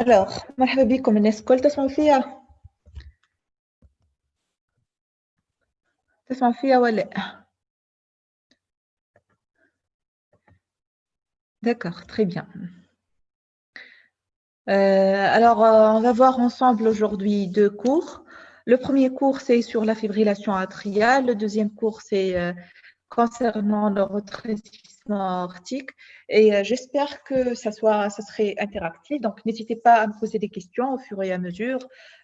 Alors, مرحبا بكم الناس الكل تسمعوا فيا؟ تسمعوا فيا ولا لأ؟ D'accord, très bien. On va voir ensemble aujourd'hui deux cours. Le premier cours, c'est sur la fibrillation atriale. Le deuxième cours, c'est concernant le rétrécissement aortique. Et j'espère que ça serait interactif. Donc, n'hésitez pas à me poser des questions au fur et à mesure.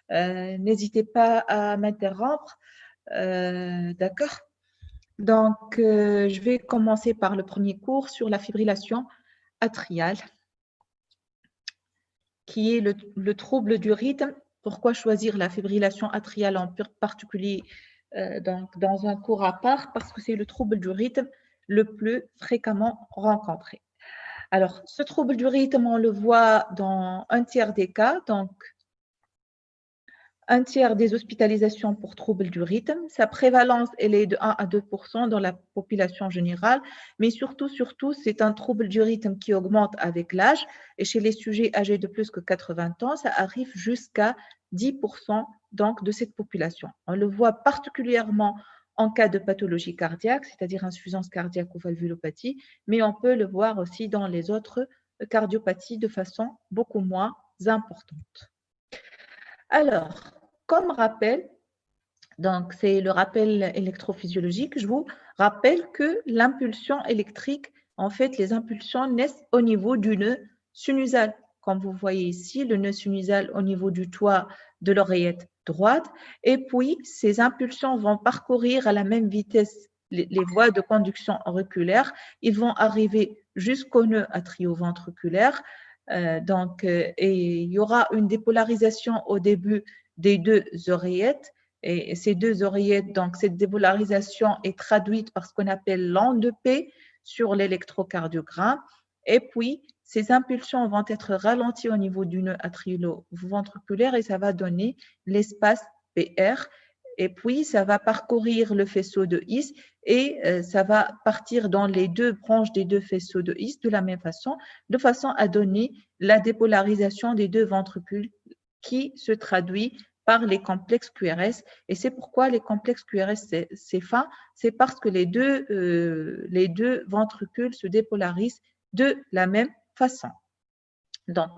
N'hésitez pas à m'interrompre. D'accord? Donc, je vais commencer par le premier cours sur la fibrillation atriale, qui est le trouble du rythme. Pourquoi choisir la fibrillation atriale en particulier donc dans un cours à part? Parce que c'est le trouble du rythme le plus fréquemment rencontré. Alors, ce trouble du rythme, on le voit dans un tiers des cas, donc un tiers des hospitalisations pour troubles du rythme. Sa prévalence, elle est de 1 à 2% dans la population générale, mais surtout, c'est un trouble du rythme qui augmente avec l'âge. Et chez les sujets âgés de plus que 80 ans, ça arrive jusqu'à 10% donc, de cette population. On le voit particulièrement en cas de pathologie cardiaque, c'est-à-dire insuffisance cardiaque ou valvulopathie, mais on peut le voir aussi dans les autres cardiopathies de façon beaucoup moins importante. Alors, comme rappel, donc c'est le rappel électrophysiologique, je vous rappelle que l'impulsion électrique, en fait, les impulsions naissent au niveau du nœud sinusal. Comme vous voyez ici, le nœud sinusal au niveau du toit de l'oreillette droite. Et puis, ces impulsions vont parcourir à la même vitesse les voies de conduction auriculaire. Ils vont arriver jusqu'au nœud atrioventriculaire. Et il y aura une dépolarisation au début des deux oreillettes. Et ces deux oreillettes, donc cette dépolarisation est traduite par ce qu'on appelle l'onde P sur l'électrocardiogramme. Et puis, ces impulsions vont être ralenties au niveau du nœud atrioventriculaire et ça va donner l'espace PR. Et puis, ça va parcourir le faisceau de His et ça va partir dans les deux branches des deux faisceaux de His de la même façon, de façon à donner la dépolarisation des deux ventricules qui se traduit par les complexes QRS. Et c'est pourquoi les complexes QRS, c'est fin, c'est parce que les deux ventricules se dépolarisent de la même façon. Donc,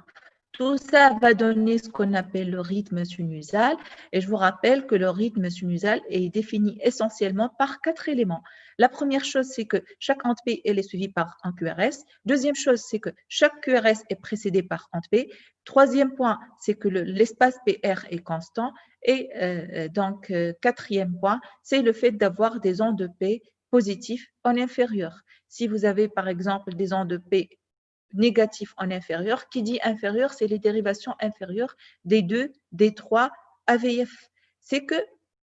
tout ça va donner ce qu'on appelle le rythme sinusal. Et je vous rappelle que le rythme sinusal est défini essentiellement par 4 éléments. La première chose, c'est que chaque onde P elle est suivie par un QRS. Deuxième chose, c'est que chaque QRS est précédé par onde P. Troisième point, c'est que l'espace PR est constant. Et quatrième point, c'est le fait d'avoir des ondes P positives en inférieur. Si vous avez par exemple des ondes P négatif en inférieur. Qui dit inférieur, c'est les dérivations inférieures des 2, des 3 AVF. C'est que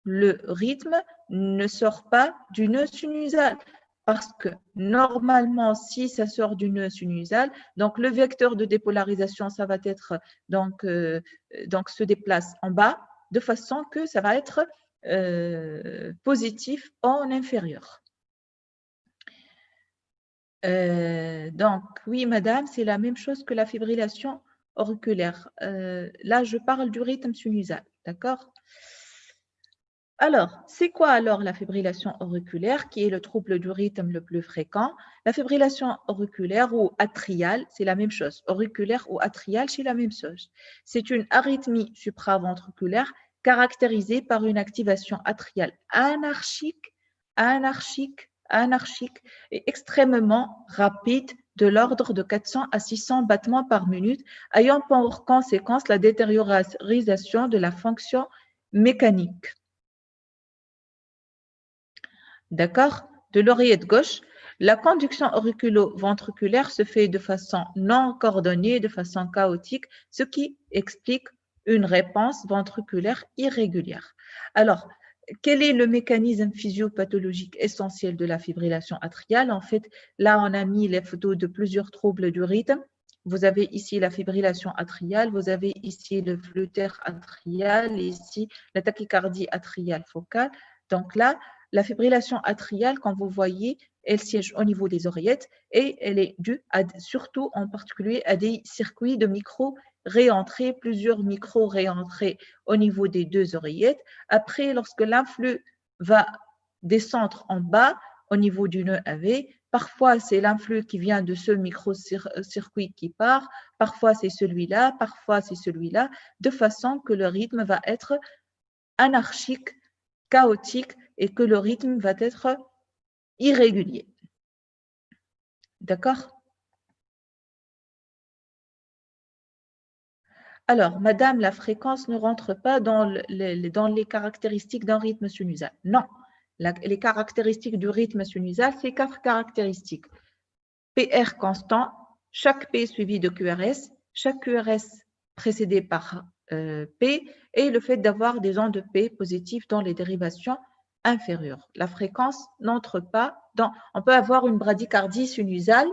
le rythme ne sort pas du nœud sinusal. Parce que normalement, si ça sort du nœud sinusal, donc le vecteur de dépolarisation, ça va être donc se déplace en bas, de façon que ça va être positif en inférieur. Donc, oui, madame, c'est la même chose que la fibrillation auriculaire. Là, je parle du rythme sinusal, d'accord? Alors, c'est quoi alors la fibrillation auriculaire, qui est le trouble du rythme le plus fréquent? La fibrillation auriculaire ou atriale, c'est la même chose. Auriculaire ou atriale, c'est la même chose. C'est une arythmie supraventriculaire caractérisée par une activation atriale anarchique et extrêmement rapide de l'ordre de 400 à 600 battements par minute, ayant pour conséquence la détériorisation de la fonction mécanique. D'accord? De l'oreillette gauche, la conduction auriculo-ventriculaire se fait de façon non coordonnée, de façon chaotique, ce qui explique une réponse ventriculaire irrégulière. Alors, quel est le mécanisme physiopathologique essentiel de la fibrillation atriale? En fait, là, on a mis les photos de plusieurs troubles du rythme. Vous avez ici la fibrillation atriale, vous avez ici le flutter atrial, ici la tachycardie atriale focale. Donc là, la fibrillation atriale, comme vous voyez, elle siège au niveau des oreillettes et elle est due surtout en particulier à des circuits de micro réentrées, plusieurs micro-réentrées au niveau des deux oreillettes. Après, lorsque l'influx va descendre en bas au niveau du nœud AV, parfois c'est l'influx qui vient de ce micro-circuit qui part, parfois c'est celui-là, parfois c'est celui-là, de façon que le rythme va être anarchique, chaotique et que le rythme va être irrégulier. D'accord? Alors, madame, la fréquence ne rentre pas dans les caractéristiques d'un rythme sinusal. Non, les caractéristiques du rythme sinusal, c'est 4 caractéristiques. PR constant, chaque P suivi de QRS, chaque QRS précédé par P, et le fait d'avoir des ondes de P positives dans les dérivations inférieures. La fréquence n'entre pas dans... On peut avoir une bradycardie sinusale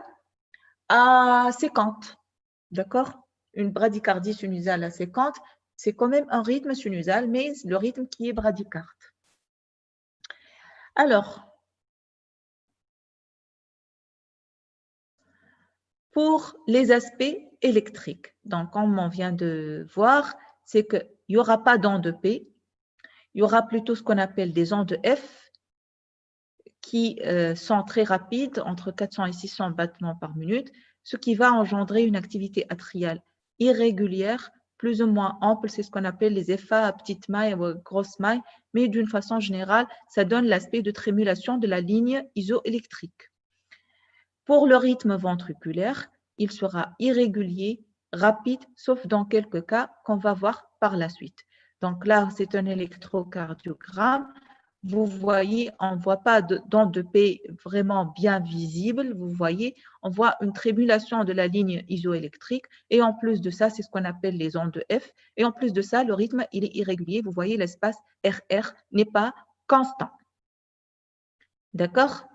à séquente, d'accord? Une bradycardie sinusale à séquente, c'est quand même un rythme sinusal, mais le rythme qui est bradycarde. Alors, pour les aspects électriques, donc comme on vient de voir, c'est qu'il n'y aura pas d'onde P, il y aura plutôt ce qu'on appelle des ondes F qui sont très rapides, entre 400 et 600 battements par minute, ce qui va engendrer une activité atriale irrégulière, plus ou moins ample, c'est ce qu'on appelle les FA à petite maille ou grosse maille, mais d'une façon générale, ça donne l'aspect de trémulation de la ligne isoélectrique. Pour le rythme ventriculaire, il sera irrégulier, rapide, sauf dans quelques cas qu'on va voir par la suite. Donc là, c'est un électrocardiogramme. Vous voyez, on ne voit pas d'onde de P vraiment bien visible. Vous voyez, on voit une trémulation de la ligne isoélectrique. Et en plus de ça, c'est ce qu'on appelle les ondes de F. Et en plus de ça, le rythme, il est irrégulier. Vous voyez, l'espace RR n'est pas constant. D'accord?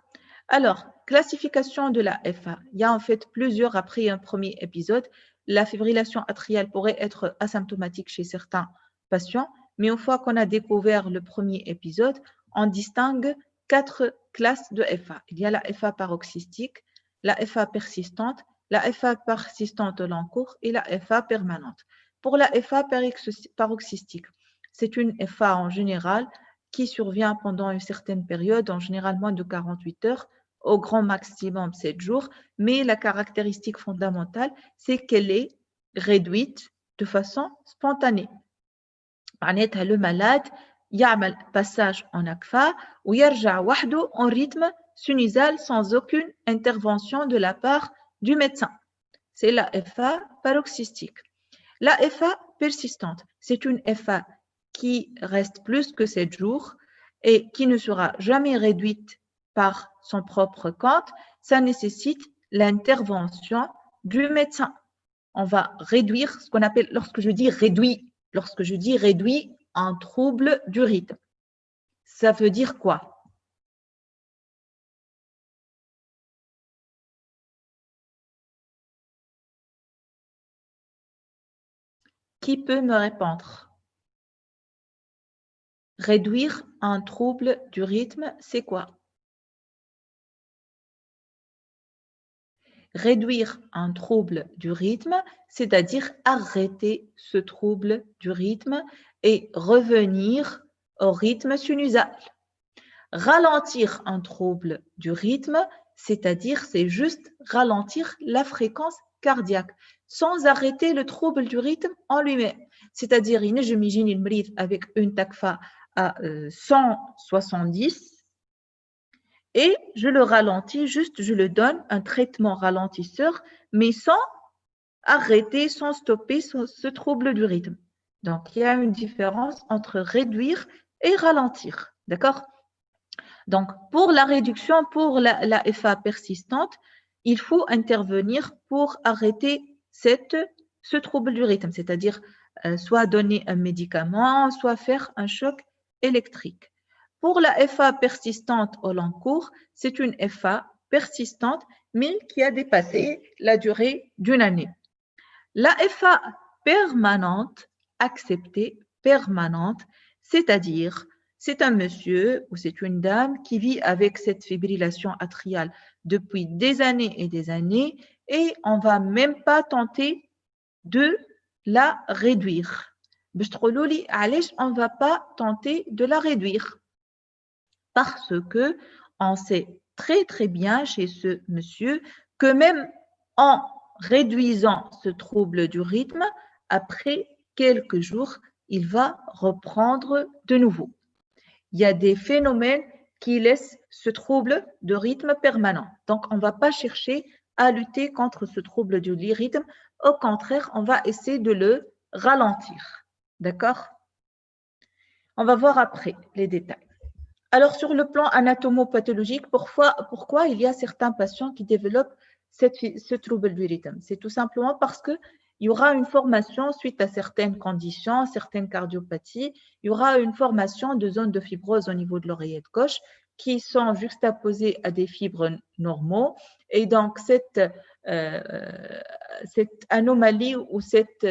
Alors, classification de la FA. Il y a en fait plusieurs après un premier épisode. La fibrillation atriale pourrait être asymptomatique chez certains patients, mais une fois qu'on a découvert le premier épisode, on distingue 4 classes de FA. Il y a la FA paroxystique, la FA persistante, la FA persistante au long cours et la FA permanente. Pour la FA paroxystique, c'est une FA en général qui survient pendant une certaine période, en général moins de 48 heures, au grand maximum 7 jours, mais la caractéristique fondamentale, c'est qu'elle est réduite de façon spontanée. Le malade يعمل passage en ACFA ويرجع وحده en rythme sinusal sans aucune intervention de la part du médecin. C'est la FA paroxystique. La FA persistante, c'est une FA qui reste plus que 7 jours et qui ne sera jamais réduite par son propre compte. Ça nécessite l'intervention du médecin. On va réduire ce qu'on appelle, lorsque je dis réduit, un trouble du rythme. Ça veut dire quoi? Qui peut me répondre? Réduire un trouble du rythme, c'est quoi? Réduire un trouble du rythme, c'est-à-dire arrêter ce trouble du rythme et revenir au rythme sinusal. Ralentir un trouble du rythme, c'est-à-dire c'est juste ralentir la fréquence cardiaque sans arrêter le trouble du rythme en lui-même. C'est-à-dire, j'imagine une bride avec une takfa à 170 et je le ralentis, juste je le donne un traitement ralentisseur, mais sans arrêter, sans stopper ce trouble du rythme. Donc, il y a une différence entre réduire et ralentir. D'accord? Donc, pour la réduction, pour la FA persistante, il faut intervenir pour arrêter ce trouble du rythme, c'est-à-dire soit donner un médicament, soit faire un choc électrique. Pour la FA persistante au long cours, c'est une FA persistante, mais qui a dépassé la durée d'une année. La FA permanente, acceptée, permanente, c'est-à-dire c'est un monsieur ou c'est une dame qui vit avec cette fibrillation atriale depuis des années et on ne va même pas tenter de la réduire. On ne va pas tenter de la réduire parce que on sait très très bien chez ce monsieur que même en réduisant ce trouble du rythme, après quelques jours, il va reprendre de nouveau. Il y a des phénomènes qui laissent ce trouble de rythme permanent. Donc, on ne va pas chercher à lutter contre ce trouble du rythme. Au contraire, on va essayer de le ralentir. D'accord? On va voir après les détails. Alors, sur le plan anatomopathologique, pourquoi il y a certains patients qui développent ce trouble du rythme? C'est tout simplement parce qu'il y aura une formation suite à certaines conditions, certaines cardiopathies, il y aura une formation de zones de fibrose au niveau de l'oreillette gauche qui sont juxtaposées à des fibres normaux. Et donc, cette anomalie ou cette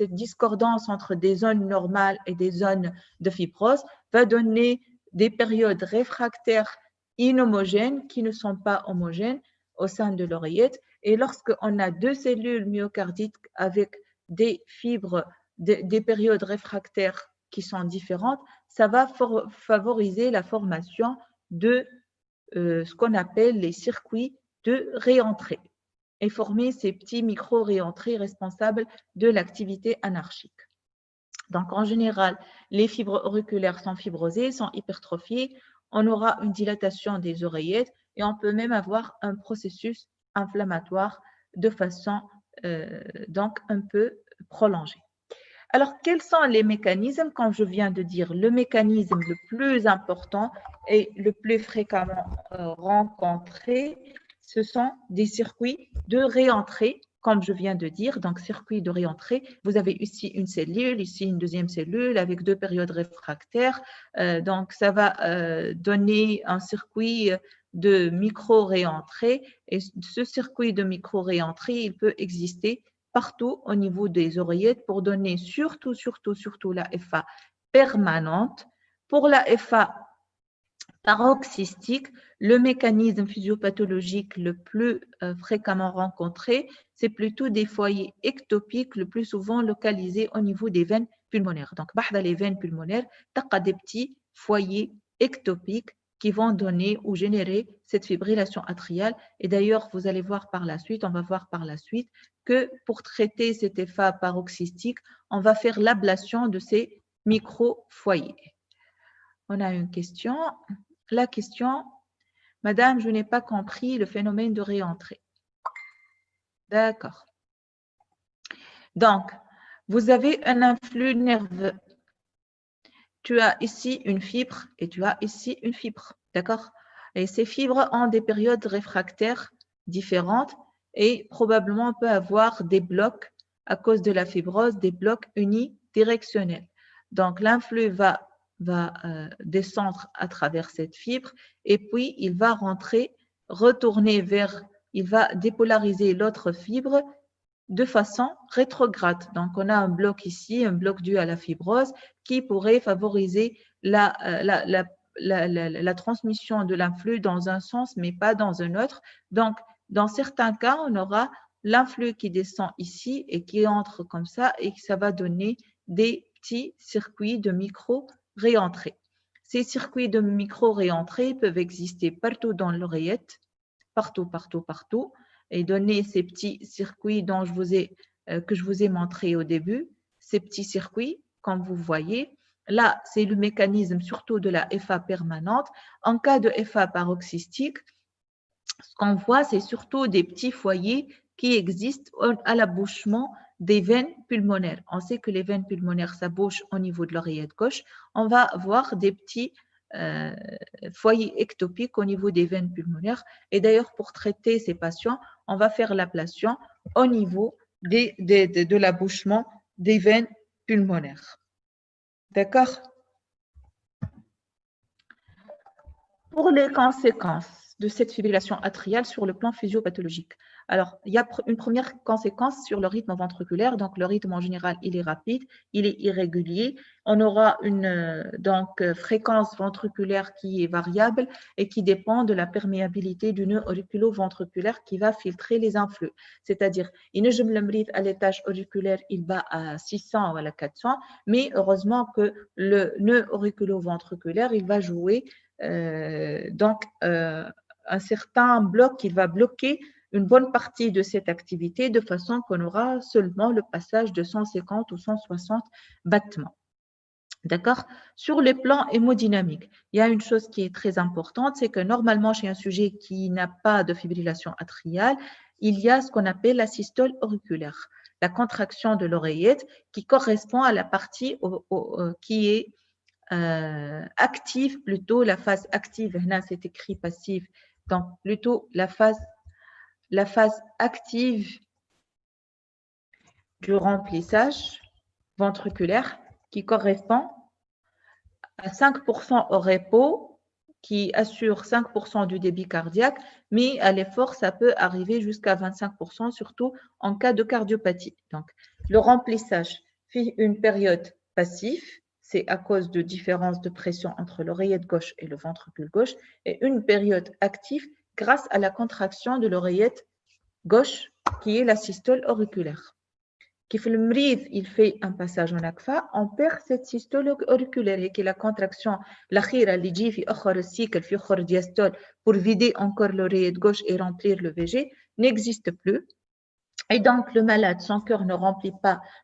discordance entre des zones normales et des zones de fibrose va donner des périodes réfractaires inhomogènes qui ne sont pas homogènes au sein de l'oreillette. Et lorsqu'on a deux cellules myocardiques avec des fibres, des périodes réfractaires qui sont différentes, ça va favoriser la formation de ce qu'on appelle les circuits de réentrée et former ces petits micro-réentrées responsables de l'activité anarchique. Donc, en général, les fibres auriculaires sont fibrosées, sont hypertrophiées. On aura une dilatation des oreillettes et on peut même avoir un processus inflammatoire de façon donc un peu prolongée. Alors, quels sont les mécanismes? Comme je viens de dire, le mécanisme le plus important et le plus fréquemment rencontré, ce sont des circuits de réentrée, comme je viens de dire. Donc, circuit de réentrée, vous avez ici une cellule, ici une deuxième cellule avec deux périodes réfractaires. Donc, ça va donner un circuit de micro-réentrée. Et ce circuit de micro-réentrée, il peut exister partout au niveau des oreillettes pour donner surtout la FA permanente. Pour la FA paroxystique, le mécanisme physiopathologique le plus fréquemment rencontré, c'est plutôt des foyers ectopiques, le plus souvent localisés au niveau des veines pulmonaires. Donc, les veines pulmonaires, tu as des petits foyers ectopiques qui vont donner ou générer cette fibrillation atriale. Et d'ailleurs, vous allez voir par la suite, on va voir par la suite que pour traiter cet FA paroxystique, on va faire l'ablation de ces micro-foyers. On a une question. La question, Madame, je n'ai pas compris le phénomène de réentrée. D'accord. Donc, vous avez un influx nerveux. Tu as ici une fibre et tu as ici une fibre. D'accord? Et ces fibres ont des périodes réfractaires différentes et probablement on peut avoir des blocs à cause de la fibrose, des blocs unidirectionnels. Donc, l'influx va descendre à travers cette fibre et puis il va retourner il va dépolariser l'autre fibre de façon rétrograde. Donc, on a un bloc ici, un bloc dû à la fibrose qui pourrait favoriser la transmission de l'influx dans un sens, mais pas dans un autre. Donc, dans certains cas, on aura l'influx qui descend ici et qui entre comme ça et ça va donner des petits circuits de micro-réentrée. Ces circuits de micro-réentrée peuvent exister partout dans l'oreillette, partout, et donner ces petits circuits que je vous ai montré au début. Ces petits circuits, comme vous voyez, là, c'est le mécanisme surtout de la FA permanente. En cas de FA paroxystique, ce qu'on voit, c'est surtout des petits foyers qui existent à l'abouchement des veines pulmonaires. On sait que les veines pulmonaires s'abouchent au niveau de l'oreillette gauche. On va voir des petits foyers ectopiques au niveau des veines pulmonaires. Et d'ailleurs, pour traiter ces patients, on va faire l'ablation au niveau de l'abouchement des veines pulmonaires. D'accord? Pour les conséquences de cette fibrillation atriale sur le plan physiopathologique. Alors, il y a une première conséquence sur le rythme ventriculaire. Donc, le rythme en général, il est rapide, il est irrégulier. On aura une fréquence ventriculaire qui est variable et qui dépend de la perméabilité du nœud auriculo-ventriculaire qui va filtrer les influx. C'est-à-dire, il ne me le à l'étage auriculaire, il bat à 600 ou à 400, mais heureusement que le nœud auriculo-ventriculaire, il va jouer un certain bloc qui va bloquer une bonne partie de cette activité de façon qu'on aura seulement le passage de 150 ou 160 battements. D'accord? Sur le plan hémodynamique, il y a une chose qui est très importante, c'est que normalement, chez un sujet qui n'a pas de fibrillation atriale, il y a ce qu'on appelle la systole auriculaire, la contraction de l'oreillette qui correspond à la partie qui est active, plutôt la phase active. Là, c'est écrit passive, donc plutôt la phase active du remplissage ventriculaire qui correspond à 5% au repos, qui assure 5% du débit cardiaque, mais à l'effort, ça peut arriver jusqu'à 25%, surtout en cas de cardiopathie. Donc, le remplissage fait une période passive, c'est à cause de différences de pression entre l'oreillette gauche et le ventricule gauche, et une période active grâce à la contraction de l'oreillette gauche, qui est la systole auriculaire. كيف المريض il fait un passage en ACFA, on perd cette systole auriculaire qui est la contraction الأخيرة اللي تجي في آخر السيكل في آخر diastole pour vider encore l'oreillette gauche et remplir le VG n'existe plus. Et donc, le malade, son cœur ne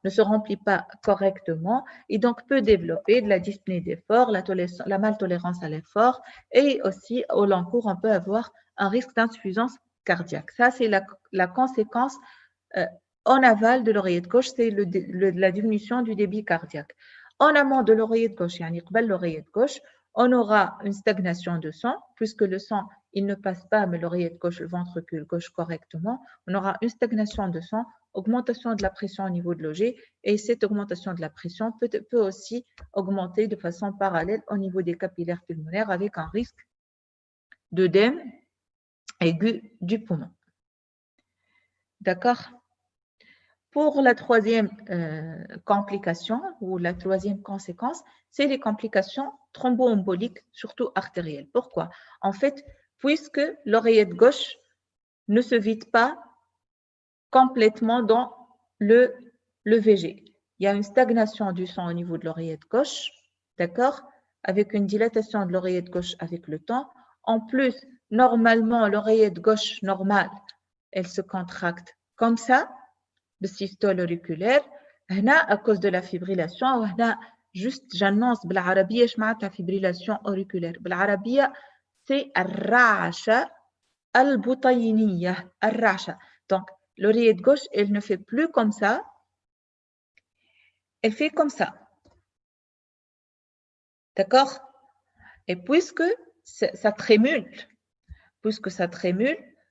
se remplit pas correctement et donc peut développer de la dyspnée d'effort, la maltolérance à l'effort et aussi, au long cours, on peut avoir un risque d'insuffisance cardiaque. Ça, c'est la conséquence en aval de l'oreillette gauche, c'est la diminution du débit cardiaque. En amont de l'oreillette gauche, l'oreillette gauche, on aura une stagnation de sang, puisque le sang, il ne passe pas, mais l'oreillette gauche, le ventricule gauche correctement. On aura une stagnation de sang, augmentation de la pression au niveau de l'OG, et cette augmentation de la pression peut aussi augmenter de façon parallèle au niveau des capillaires pulmonaires avec un risque d'œdème aigu du poumon. D'accord? Pour la troisième complication ou la troisième conséquence, c'est les complications thromboemboliques, surtout artérielles. Pourquoi? En fait, puisque l'oreillette gauche ne se vide pas complètement dans le VG. Il y a une stagnation du sang au niveau de l'oreillette gauche, d'accord? Avec une dilatation de l'oreillette gauche avec le temps. En plus, normalement, l'oreillette gauche normale, elle se contracte comme ça, بالسيستول auriculaire. هنا à cause de la fibrillation وهنا juste j'annonce بالعربية ايش معناتها fibrillation auriculaire بالعربية c'est الرعشة البطينية الرعشة. Donc l'oreillette gauche elle ne fait plus comme ça, elle fait comme ça, d'accord? Et puisque ça trémule,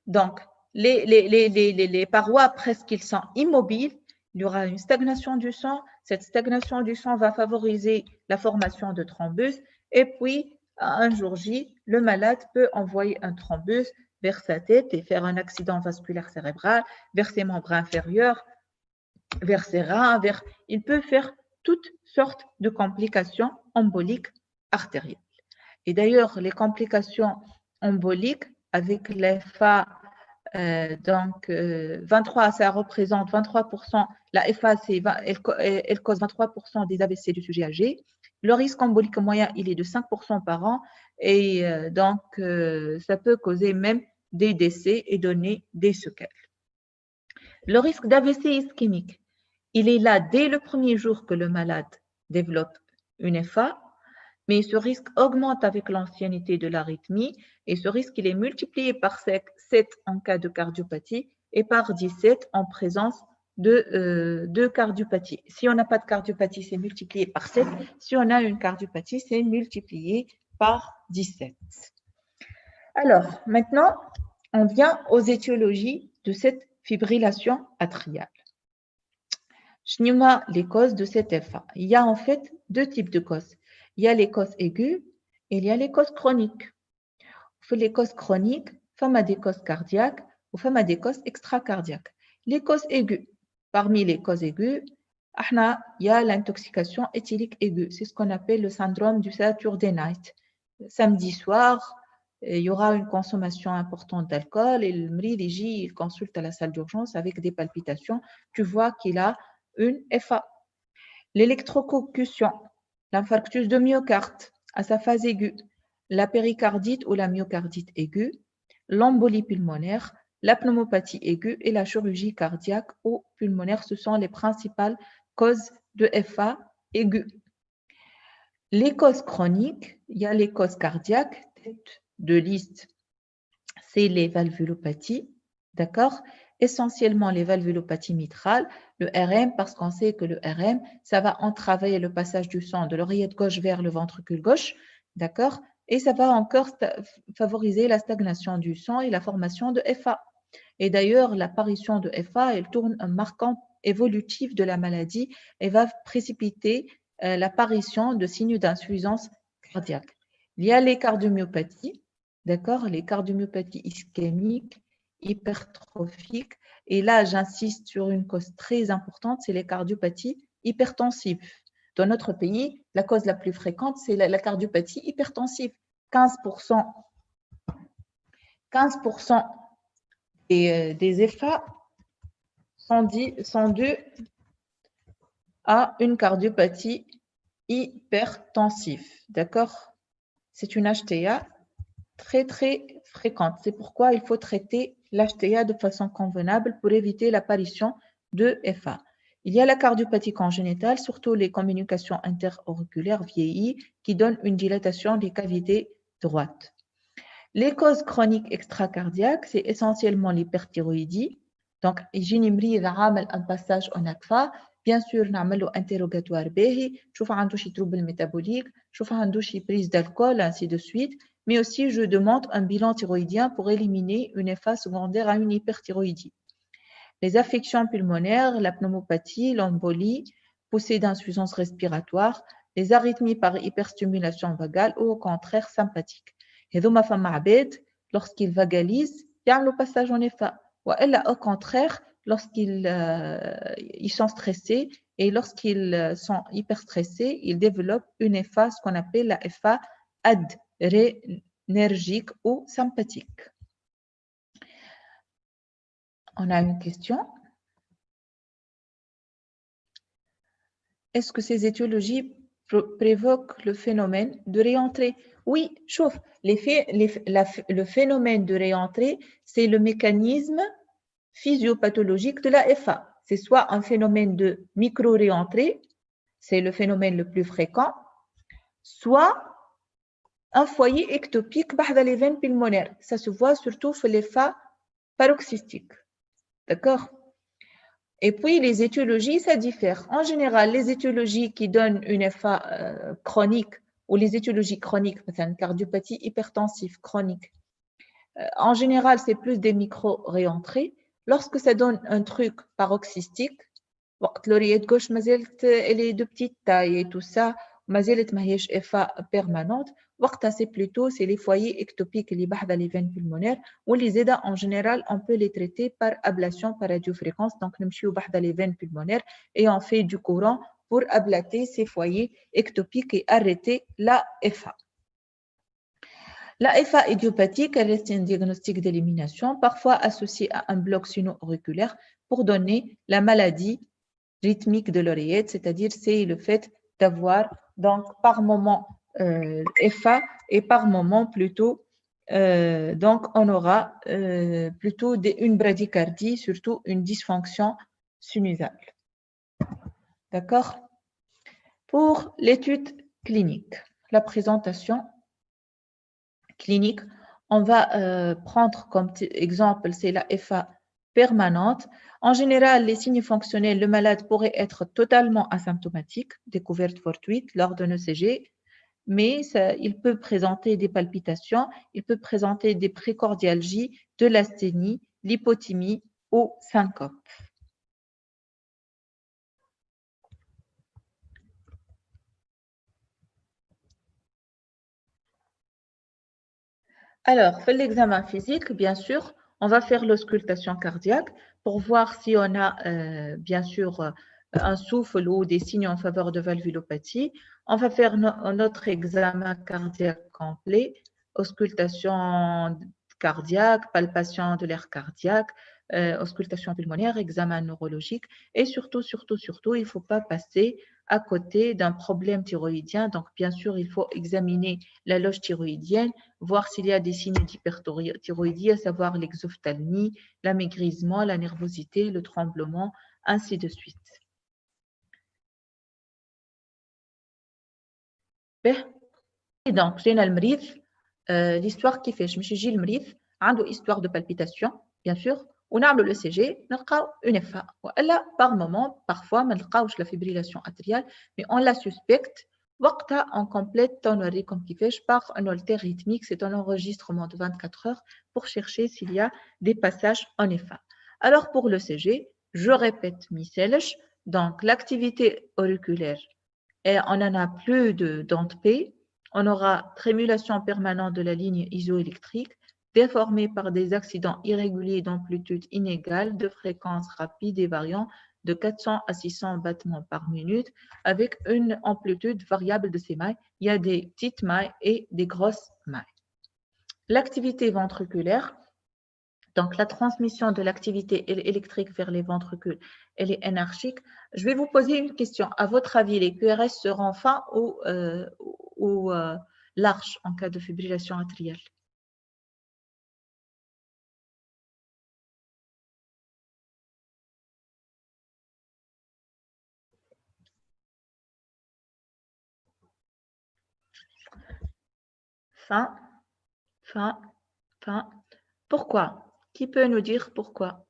donc les parois presque ils sont immobiles, il y aura une stagnation du sang. Cette stagnation du sang va favoriser la formation de thrombus. Et puis, un jour J, le malade peut envoyer un thrombus vers sa tête et faire un accident vasculaire cérébral, vers ses membres inférieurs, vers ses reins. Il peut faire toutes sortes de complications emboliques artérielles. Et d'ailleurs, les complications emboliques avec l'FA, donc 23, ça représente 23%, la FA, elle cause 23% des AVC du sujet âgé. Le risque embolique moyen, il est de 5% par an et donc ça peut causer même des décès et donner des séquelles. Le risque d'AVC ischémique, il est là dès le premier jour que le malade développe une FA, mais ce risque augmente avec l'ancienneté de l'arythmie et ce risque il est multiplié par 7 en cas de cardiopathie et par 17 en présence de cardiopathie. Si on n'a pas de cardiopathie, c'est multiplié par 7. Si on a une cardiopathie, c'est multiplié par 17. Alors, maintenant, on vient aux étiologies de cette fibrillation atriale. Schéma les causes de cette FA. Il y a en fait deux types de causes. Il y a les causes aiguës et il y a les causes chroniques. Pour les causes chroniques, il y a des causes cardiaques وفما des causes extracardiaques. Les causes aiguës. Parmi les causes aiguës, il y a l'intoxication éthylique aiguë. C'est ce qu'on appelle le syndrome du Saturday night. Samedi soir, il y aura une consommation importante d'alcool et le malade il consulte à la salle d'urgence avec des palpitations. Tu vois qu'il a une FA. L'électrocution, l'infarctus de myocarde à sa phase aiguë, la péricardite ou la myocardite aiguë, l'embolie pulmonaire, la pneumopathie aiguë et la chirurgie cardiaque ou pulmonaire, ce sont les principales causes de FA aiguë. Les causes chroniques, il y a les causes cardiaques, tête de liste, c'est les valvulopathies, d'accord? Essentiellement les valvulopathies mitrales, le RM, parce qu'on sait que le RM, ça va entraver le passage du sang de l'oreillette gauche vers le ventricule gauche, d'accord? Et ça va encore favoriser la stagnation du sang et la formation de FA. Et d'ailleurs, l'apparition de FA, elle tourne un marquant évolutif de la maladie et va précipiter l'apparition de signes d'insuffisance cardiaque. Il y a les cardiomyopathies, d'accord, les cardiomyopathies ischémiques, hypertrophiques. Et là, j'insiste sur une cause très importante, c'est les cardiopathies hypertensives. Dans notre pays, la cause la plus fréquente, c'est la cardiopathie hypertensive. 15% des FA sont dus à une cardiopathie hypertensive. D'accord? C'est une HTA très, très fréquente. C'est pourquoi il faut traiter l'HTA de façon convenable pour éviter l'apparition de FA. Il y a la cardiopathie congénitale, surtout les communications interauriculaires vieillies qui donnent une dilatation des cavités droites. Les causes chroniques extracardiaques, c'est essentiellement l'hyperthyroïdie. Donc, j'ai un passage en ACFA. Bien sûr, nous avons interrogatoire BEHI, je fais un trouble métabolique, je fais un prise d'alcool, ainsi de suite. Mais aussi, je demande un bilan thyroïdien pour éliminer une FA secondaire à une hyperthyroïdie. Les affections pulmonaires, la pneumopathie, l'embolie, poussée d'insuffisance respiratoire, les arythmies par hyperstimulation vagale ou au contraire sympathique. Et donc, ma femme عباد, lorsqu'ils vagalisent, يعملوا passage en FA. Ou au contraire, lorsqu'ils ils sont stressés et lorsqu'ils sont hyper stressés, ils développent une FA, ce qu'on appelle la FA adrénergique ou sympathique. On a une question. Est-ce que ces étiologies provoquent le phénomène de réentrée? Oui, chauffe. Le phénomène de réentrée, c'est le mécanisme physiopathologique de la FA. C'est soit un phénomène de micro-réentrée, c'est le phénomène le plus fréquent, soit un foyer ectopique dans les veines pulmonaires. Ça se voit surtout sur les FA paroxystiques. D'accord? Et puis, les étiologies, ça diffère. En général, les étiologies qui donnent une FA chronique ou les étiologies chroniques, une cardiopathie hypertensive chronique, en général, c'est plus des micro-réentrées. Lorsque ça donne un truc paroxystique, l'oreillette gauche, elle est de petite taille et tout ça, mazelt mahiesh FA permanente. C'est les foyers ectopiques qui sont les veines pulmonaires ou les EDA en général, on peut les traiter par ablation par radiofréquence. Donc, nous sommes les veines pulmonaires et on fait du courant pour ablater ces foyers ectopiques et arrêter la FA. La FA idiopathique reste un diagnostic d'élimination, parfois associé à un bloc sino-auriculaire pour donner la maladie rythmique de l'oreillette, c'est-à-dire c'est le fait d'avoir donc par moment FA et par moment plutôt donc on aura plutôt une bradycardie, surtout une dysfonction sinusale. D'accord? Pour l'étude clinique, la présentation clinique, on va prendre comme exemple, c'est la FA permanente. En général, les signes fonctionnels, le malade pourrait être totalement asymptomatique, découverte fortuite lors d'un ECG, mais il peut présenter des palpitations, il peut présenter des précordialgies, de l'asthénie, l'hypothymie ou syncope. Alors, fait l'examen physique, bien sûr, On va faire l'auscultation cardiaque pour voir si on a bien sûr un souffle ou des signes en faveur de valvulopathie. On va faire notre examen cardiaque complet, auscultation cardiaque, palpation de l'air cardiaque, auscultation pulmonaire, examen neurologique et surtout, il ne faut pas passer à côté d'un problème thyroïdien. Donc, bien sûr, il faut examiner la loge thyroïdienne, voir s'il y a des signes d'hyperthyroïdie, à savoir l'exophthalmie, l'amaigrissement, la nervosité, le tremblement, ainsi de suite. Et donc, j'ai le مريض, l'histoire كيفاش باش يجي المريض عنده histoire de palpitation, bien sûr, ونعملوا le CG, نلقاو une FA. والا par moment, parfois ما نلقاوش la fibrillation atriale, mais on la suspecte. وقتها on complète, نوريكم كيفاش par un Holter rythmique, c'est un enregistrement de 24 heures pour chercher s'il y a des passages en FA. Alors pour le CG, je répète ميسالش, donc l'activité auriculaire, et on en a plus de dente P. On aura trémulation permanente de la ligne isoélectrique, déformée par des accidents irréguliers d'amplitude inégale, de fréquence rapide et variant de 400 à 600 battements par minute, avec une amplitude variable de ces mailles. Il y a des petites mailles et des grosses mailles. L'activité ventriculaire, donc la transmission de l'activité électrique vers les ventricules, elle est anarchique. Je vais vous poser une question. À votre avis, les QRS seront fins ou larges en cas de fibrillation atriale? Fin, fin, fin. Pourquoi? Qui peut nous dire pourquoi?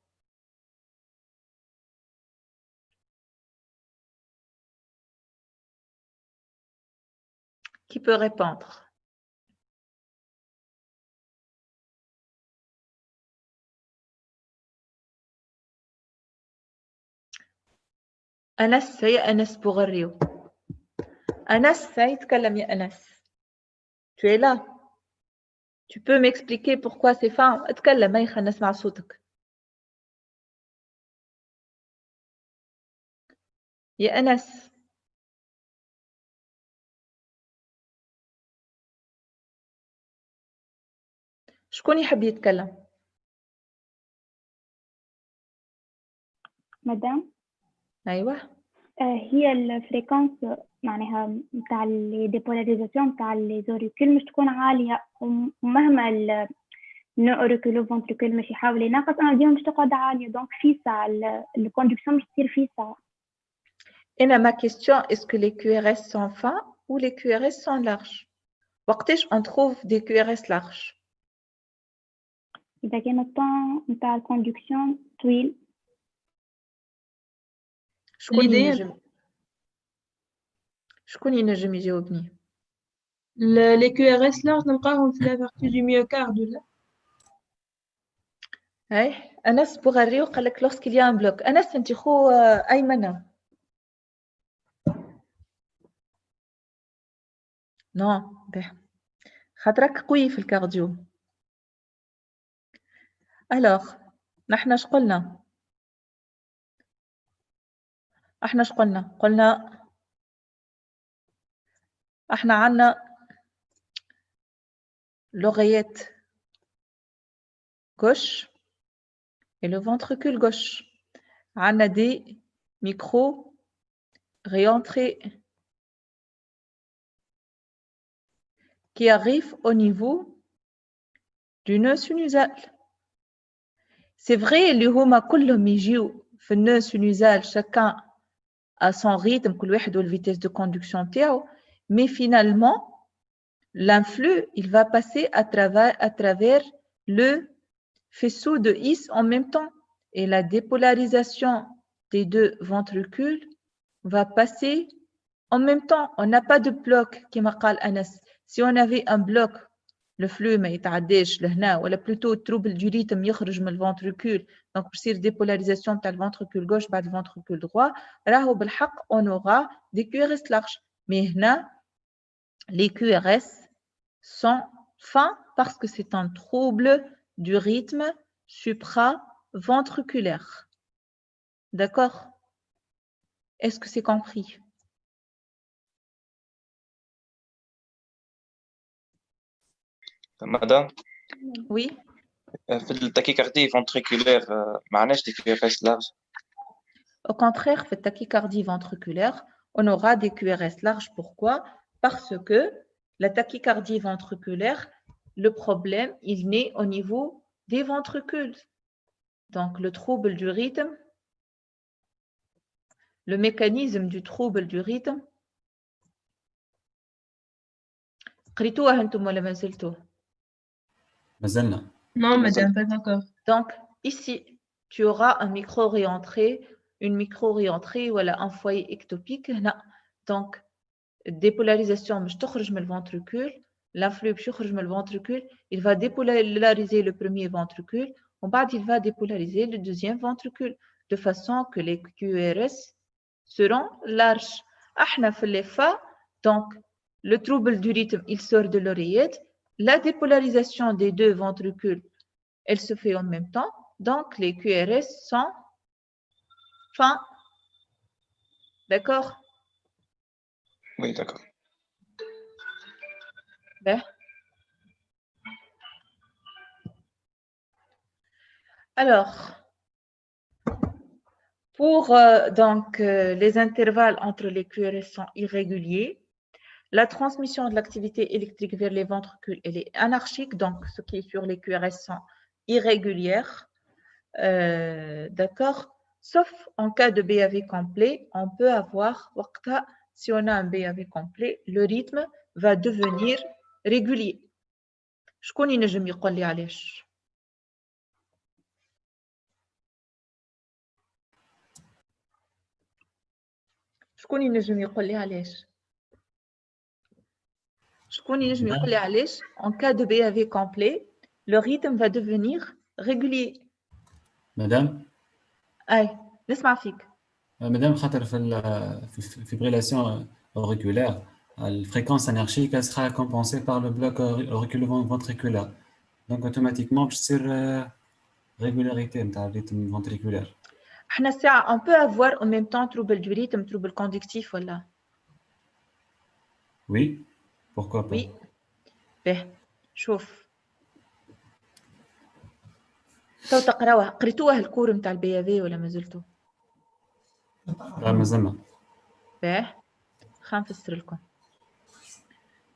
Qui peut répondre? أنس يا أنس بوغريو. أنس يتكلم يا أنس. Tu es là? Tu peux m'expliquer pourquoi c'est fin? اتكلم هيا خلينا نسمع صوتك. يا أنس. شكون يحب يتكلم؟ مدام أيوه. هي الفريكونس معناها نتاع الديبولاريزاسيون نتاع لي زوريكول مش تكون عاليه، ومهما النوريكول فونتريكول مش يحاول ينقص انا ديما مش تقعد عاليه، دونك في ساعه الكوندكسيون مش تصير في ساعه. Et ma question, est-ce que les QRS sont fins ou les QRS sont larges? وقتاش on trouve des QRS larges? إذا كان الطون نتاع الكوندكسيون طويل. شكون ينجم يجاوبني؟ Les QRS larges نلقاهم في la partie du myocarde ولا؟ أنس بوغريو قال لك lorsqu'il y a un bloc. أنس أنت خو أيمن؟ نو خاطرك قوي في الكارديو. alors نحن شقلنا؟ احنا شقلنا؟ قلنا احنا عندنا l'oreillette gauche et le ventricule gauche. عندنا des micros réentrés qui arrivent au niveau du nœud sinusal. C'est vrai اللي هما كلهم يجيو في النœud sinusal chacun à son rythme كل واحد والvitesse de conduction تاعو, mais finalement l'influx il va passer à travers le faisceau de His en même temps, et la dépolarisation des deux ventricules va passer en même temps. On n'a pas de bloc كما قال أنس. Si on avait un bloc, le flux ما يتعداش لهنا, ولا plutôt trouble du rythme يخرج من الventricule, donc pour cette dépolarisation تاع الventricule gauche بعد الventricule droit, راهو بالحق on aura des QRS larges. Mais هنا les QRS sont fins parce que c'est un trouble du rythme supraventriculaire. D'accord? Est-ce que c'est compris? Madame, Oui? في التاكيكاردي ventriculaire معناش دي QRS large. Au contraire, fait tachycardie ventriculaire, on aura des QRS larges. Pourquoi? Parce que la tachycardie ventriculaire, le problème, il naît au niveau des ventricules. Donc, le trouble du rythme, le mécanisme du trouble du rythme. قريتوها انتم ولا ما زلتوا؟ مازلنا. Non, madame, pas encore. Donc, ici, tu auras un micro-réentrée, une micro-réentrée ou un foyer ectopique. Donc, dépolarisation, مش تخرج من ventricule, l'influx باش يخرج من ventricule, il va dépolariser le premier ventricule, en bas il va dépolariser le deuxième ventricule, de façon que les QRS seront larges. احنا في l'EFA, donc le trouble du rythme, il sort de l'oreillette, la dépolarisation des deux ventricules, elle se fait en même temps, donc les QRS sont fins. D'accord? Oui, d'accord. Ben. Alors, pour les intervalles entre les QRS sont irréguliers. La transmission de l'activité électrique vers les ventricules, elle est anarchique, donc ce qui est sur les QRS sont irrégulières. D'accord? Sauf en cas de BAV complet, on peut avoir, si on a un BAV complet, le rythme va devenir régulier. شكون ينجم يقول لي علاش؟ شكون ينجم يقول لي علاش؟ شكون ينجم يقول لي علاش en cas de BAV complet, le rythme va devenir régulier. مدام اي نسمع فيك. مدام خاطر في الفيبريلاسيون auriculaire, la fréquence anarchique elle sera compensée par le bloc auriculo-ventriculaire. Donc automatiquement باش تصير régularité نتاع الريتم ventriculaire. احنا الساعة on peut avoir en même temps trouble du rythme, trouble conductif ولا؟ Oui, pourquoi pas. Oui. به شوف. تو تقراوها، قريتوها الكور نتاع البي في ولا ما زلتوا؟ لا مازلنا. به خلينا نفسر لكم.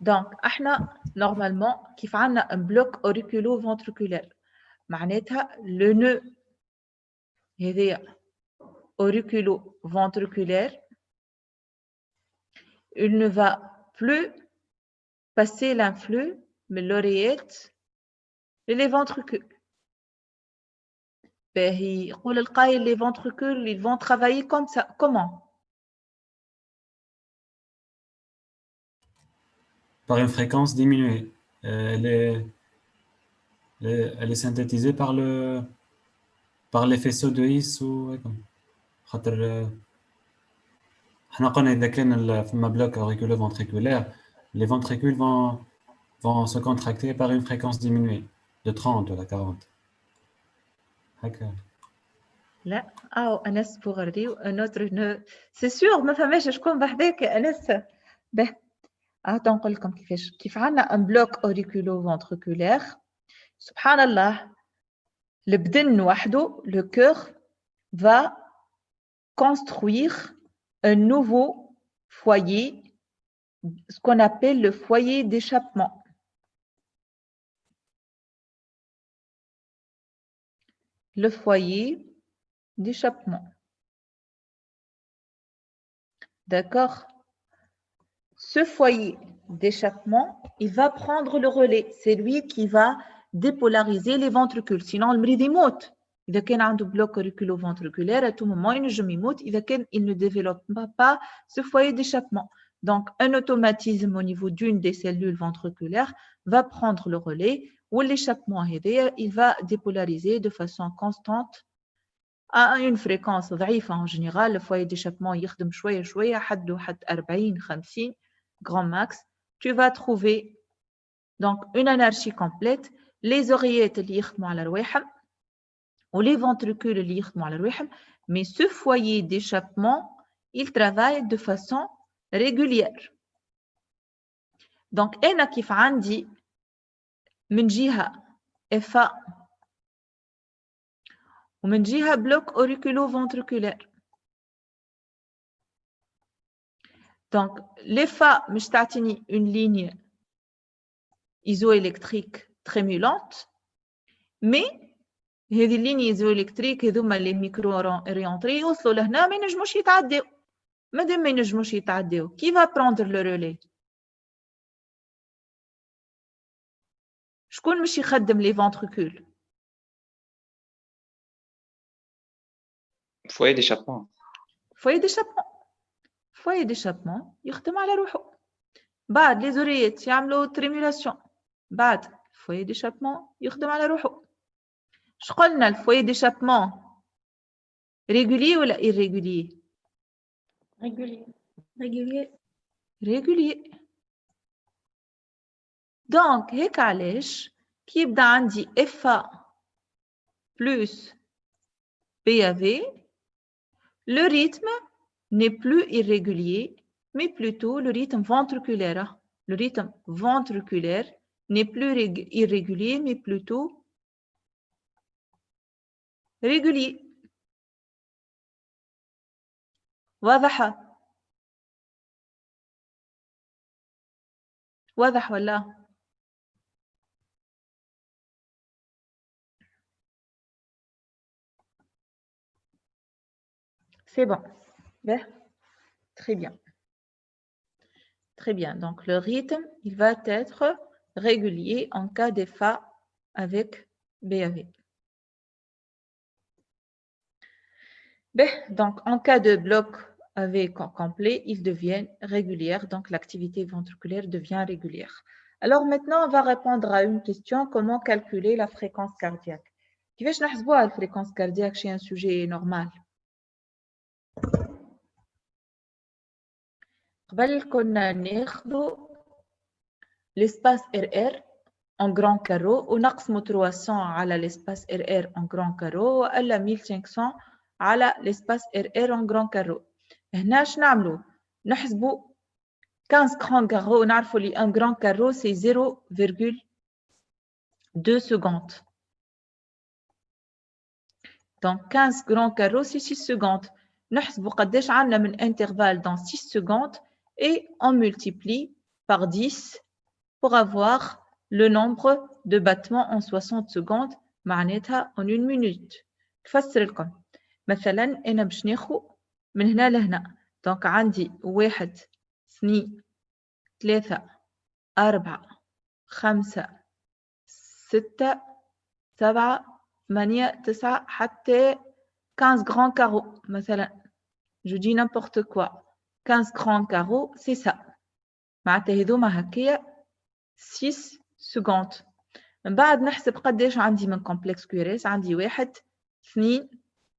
دونك احنا نورمالمون كيف عندنا ان بلوك اوريكولو فونتريكولير معناتها لو نو هذايا auriculo ventriculaire, il ne va plus passer l'influx de l'oreillette et les ventricules. يقول القائل les ventricules ils vont travailler comme ça. Comment? Par une fréquence diminuée. Elle est synthétisée par les faisceaux de His ou خاطر احنا قلنا إذا كان فما bloc auriculo-ventriculaire, les ventricules vont se contracter par une fréquence diminuée de 30 à 40. هكا. لا أنس بوغردي un autre c'est sûr ما فهماش شكون بحذاك أنس. به نقول لكم كيف عندنا un bloc auriculo-ventriculaire سبحان الله البدن وحده le cœur va construire un nouveau foyer, ce qu'on appelle le foyer d'échappement. Le foyer d'échappement. D'accord? Ce foyer d'échappement, il va prendre le relais. C'est lui qui va dépolariser les ventricules. Sinon, le مريض يموت. إذا كان عنده bloc auriculo-ventriculaire, à tout moment, il يموت إذا كان il ne développe pas ce foyer d'échappement. Donc, un automatisme au niveau d'une des cellules ventriculaires va prendre le relais ou l'échappement, il va dépolariser de façon constante à une fréquence ضعيفة. En général, le foyer d'échappement يخدم شوية حد 40-50 grand max. Tu vas trouver donc une anarchie complète. Les oreillettes اللي يخدموا على رواحهم ou les ventricules اللي يخدموا على الرحم. Mais ce foyer d'échappement, il travaille de façon régulière. Donc أنا كيف عندي من جهة FA ومن جهة bloc auriculo-ventriculaire. Donc l'FA مش تعطيني une ligne isoélectrique trémulante, mais هذه الليني ايزوالكتريك هذوما لي ميكرو اوريونتري يوصلوا لهنا ما ينجموش يتعداو. مادام ما ينجموش يتعداو كي va prendre le relais؟ شكون مش يخدم لي ventricules؟ foyer d'échappement. foyer d'échappement يخدم على روحه. بعد لي زوريات يعملوا تريمولاسيون. بعد foyer d'échappement يخدم على روحه. شقلنا الفوي d'échappement régulier ولا irrégulier؟ régulier. donc هيك علاش كي يبدا عندي FA plus PAV, le rythme n'est plus irrégulier mais plutôt le rythme ventriculaire. Le rythme ventriculaire n'est plus irrégulier mais plutôt régulier. واضح ولا؟ C'est bon. Bien. Très bien. Très bien. Donc, le rythme, il va être régulier en cas d'FA avec BAV. Bien. Donc, en cas de bloc AV complet, ils deviennent réguliers. Donc, l'activité ventriculaire devient régulière. Alors, maintenant, on va répondre à une question. Comment calculer la fréquence cardiaque? كيفاش نحسبوها la fréquence cardiaque chez un sujet normal? قبل كنا ناخذ l'espace RR en grand carreau ونقسمو 300 على l'espace RR en grand carreau ولا 1500 على l'espace RR en grand carreau. هنا اش نعملو؟ نحسبو 15 grand carreau ونعرفو لي un grand carreau c'est 0,2 secondes. Donc 15 grand carreau c'est 6 secondes. نحسبو قداش عندنا من intervalle dans 6 secondes et on multiplie par 10 pour avoir le nombre de battements en 60 secondes معناتها en une minute. نفسر لكم مثلا أنا باش ناخذ من هنا لهنا. دونك عندي 1 2 3 4 5 6 7 8 9 حتى 15 grands carreaux مثلا. Je dis n'importe quoi. 15 grands carreaux, c'est ça. معناتها هذوما هكايا 6 secondes. من بعد نحسب قداش عندي من complexe QRS. عندي 1 2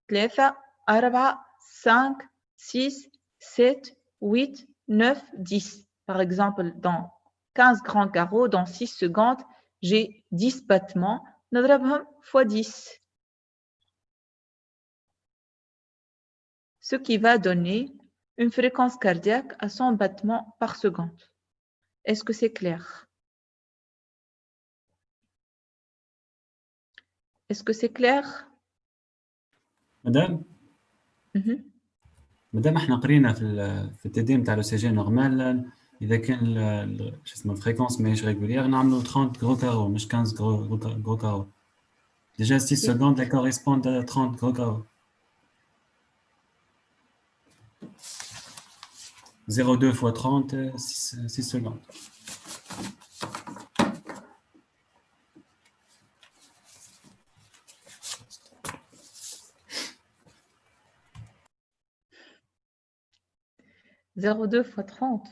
3 4 5 6 7 8 9 10. Par exemple, dans 15 grands carreaux, dans 6 secondes, j'ai 10 battements. نضربهم fois 10. Ce qui va donner une fréquence cardiaque à 100 battements par seconde. Est-ce que c'est clair? Est-ce que c'est clair? مدام مادام احنا قرينا في التدريب نتاع لو سي جي نورمال اذا كان شو اسمه الفريكونس ماهيش ريغولير نعملوا 30 غرو كارو مش 15 غرو كارو. ديجا 6 secondes لا كوريسبوند à 30 غرو كارو. 0,2 fois 30 6 secondes. « 0,2 fois 30 ».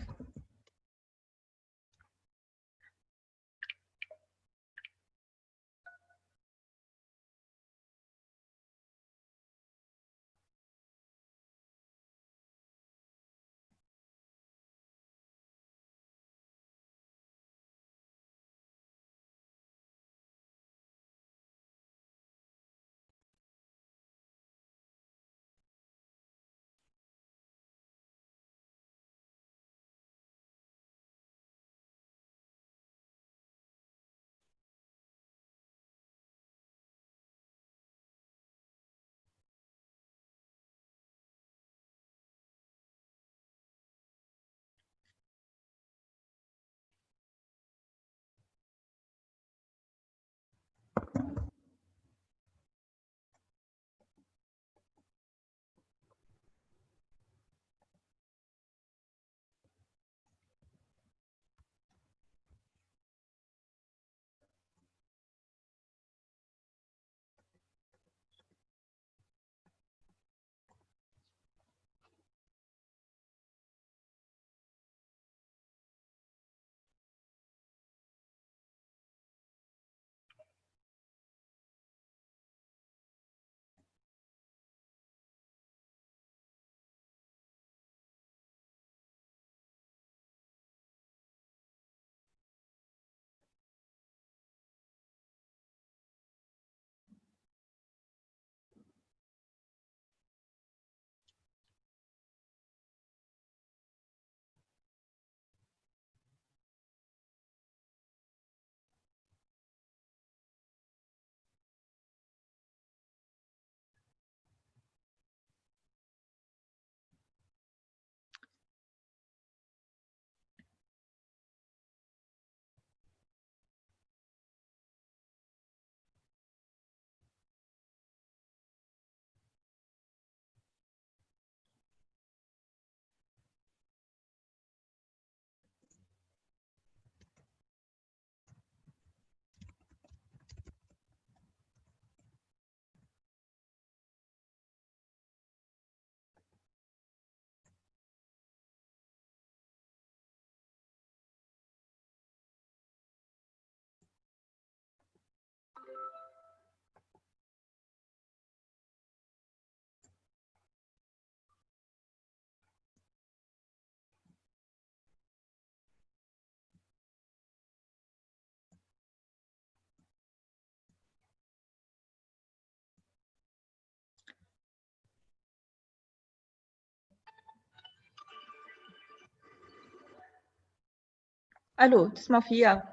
Allô, تسمع فيا؟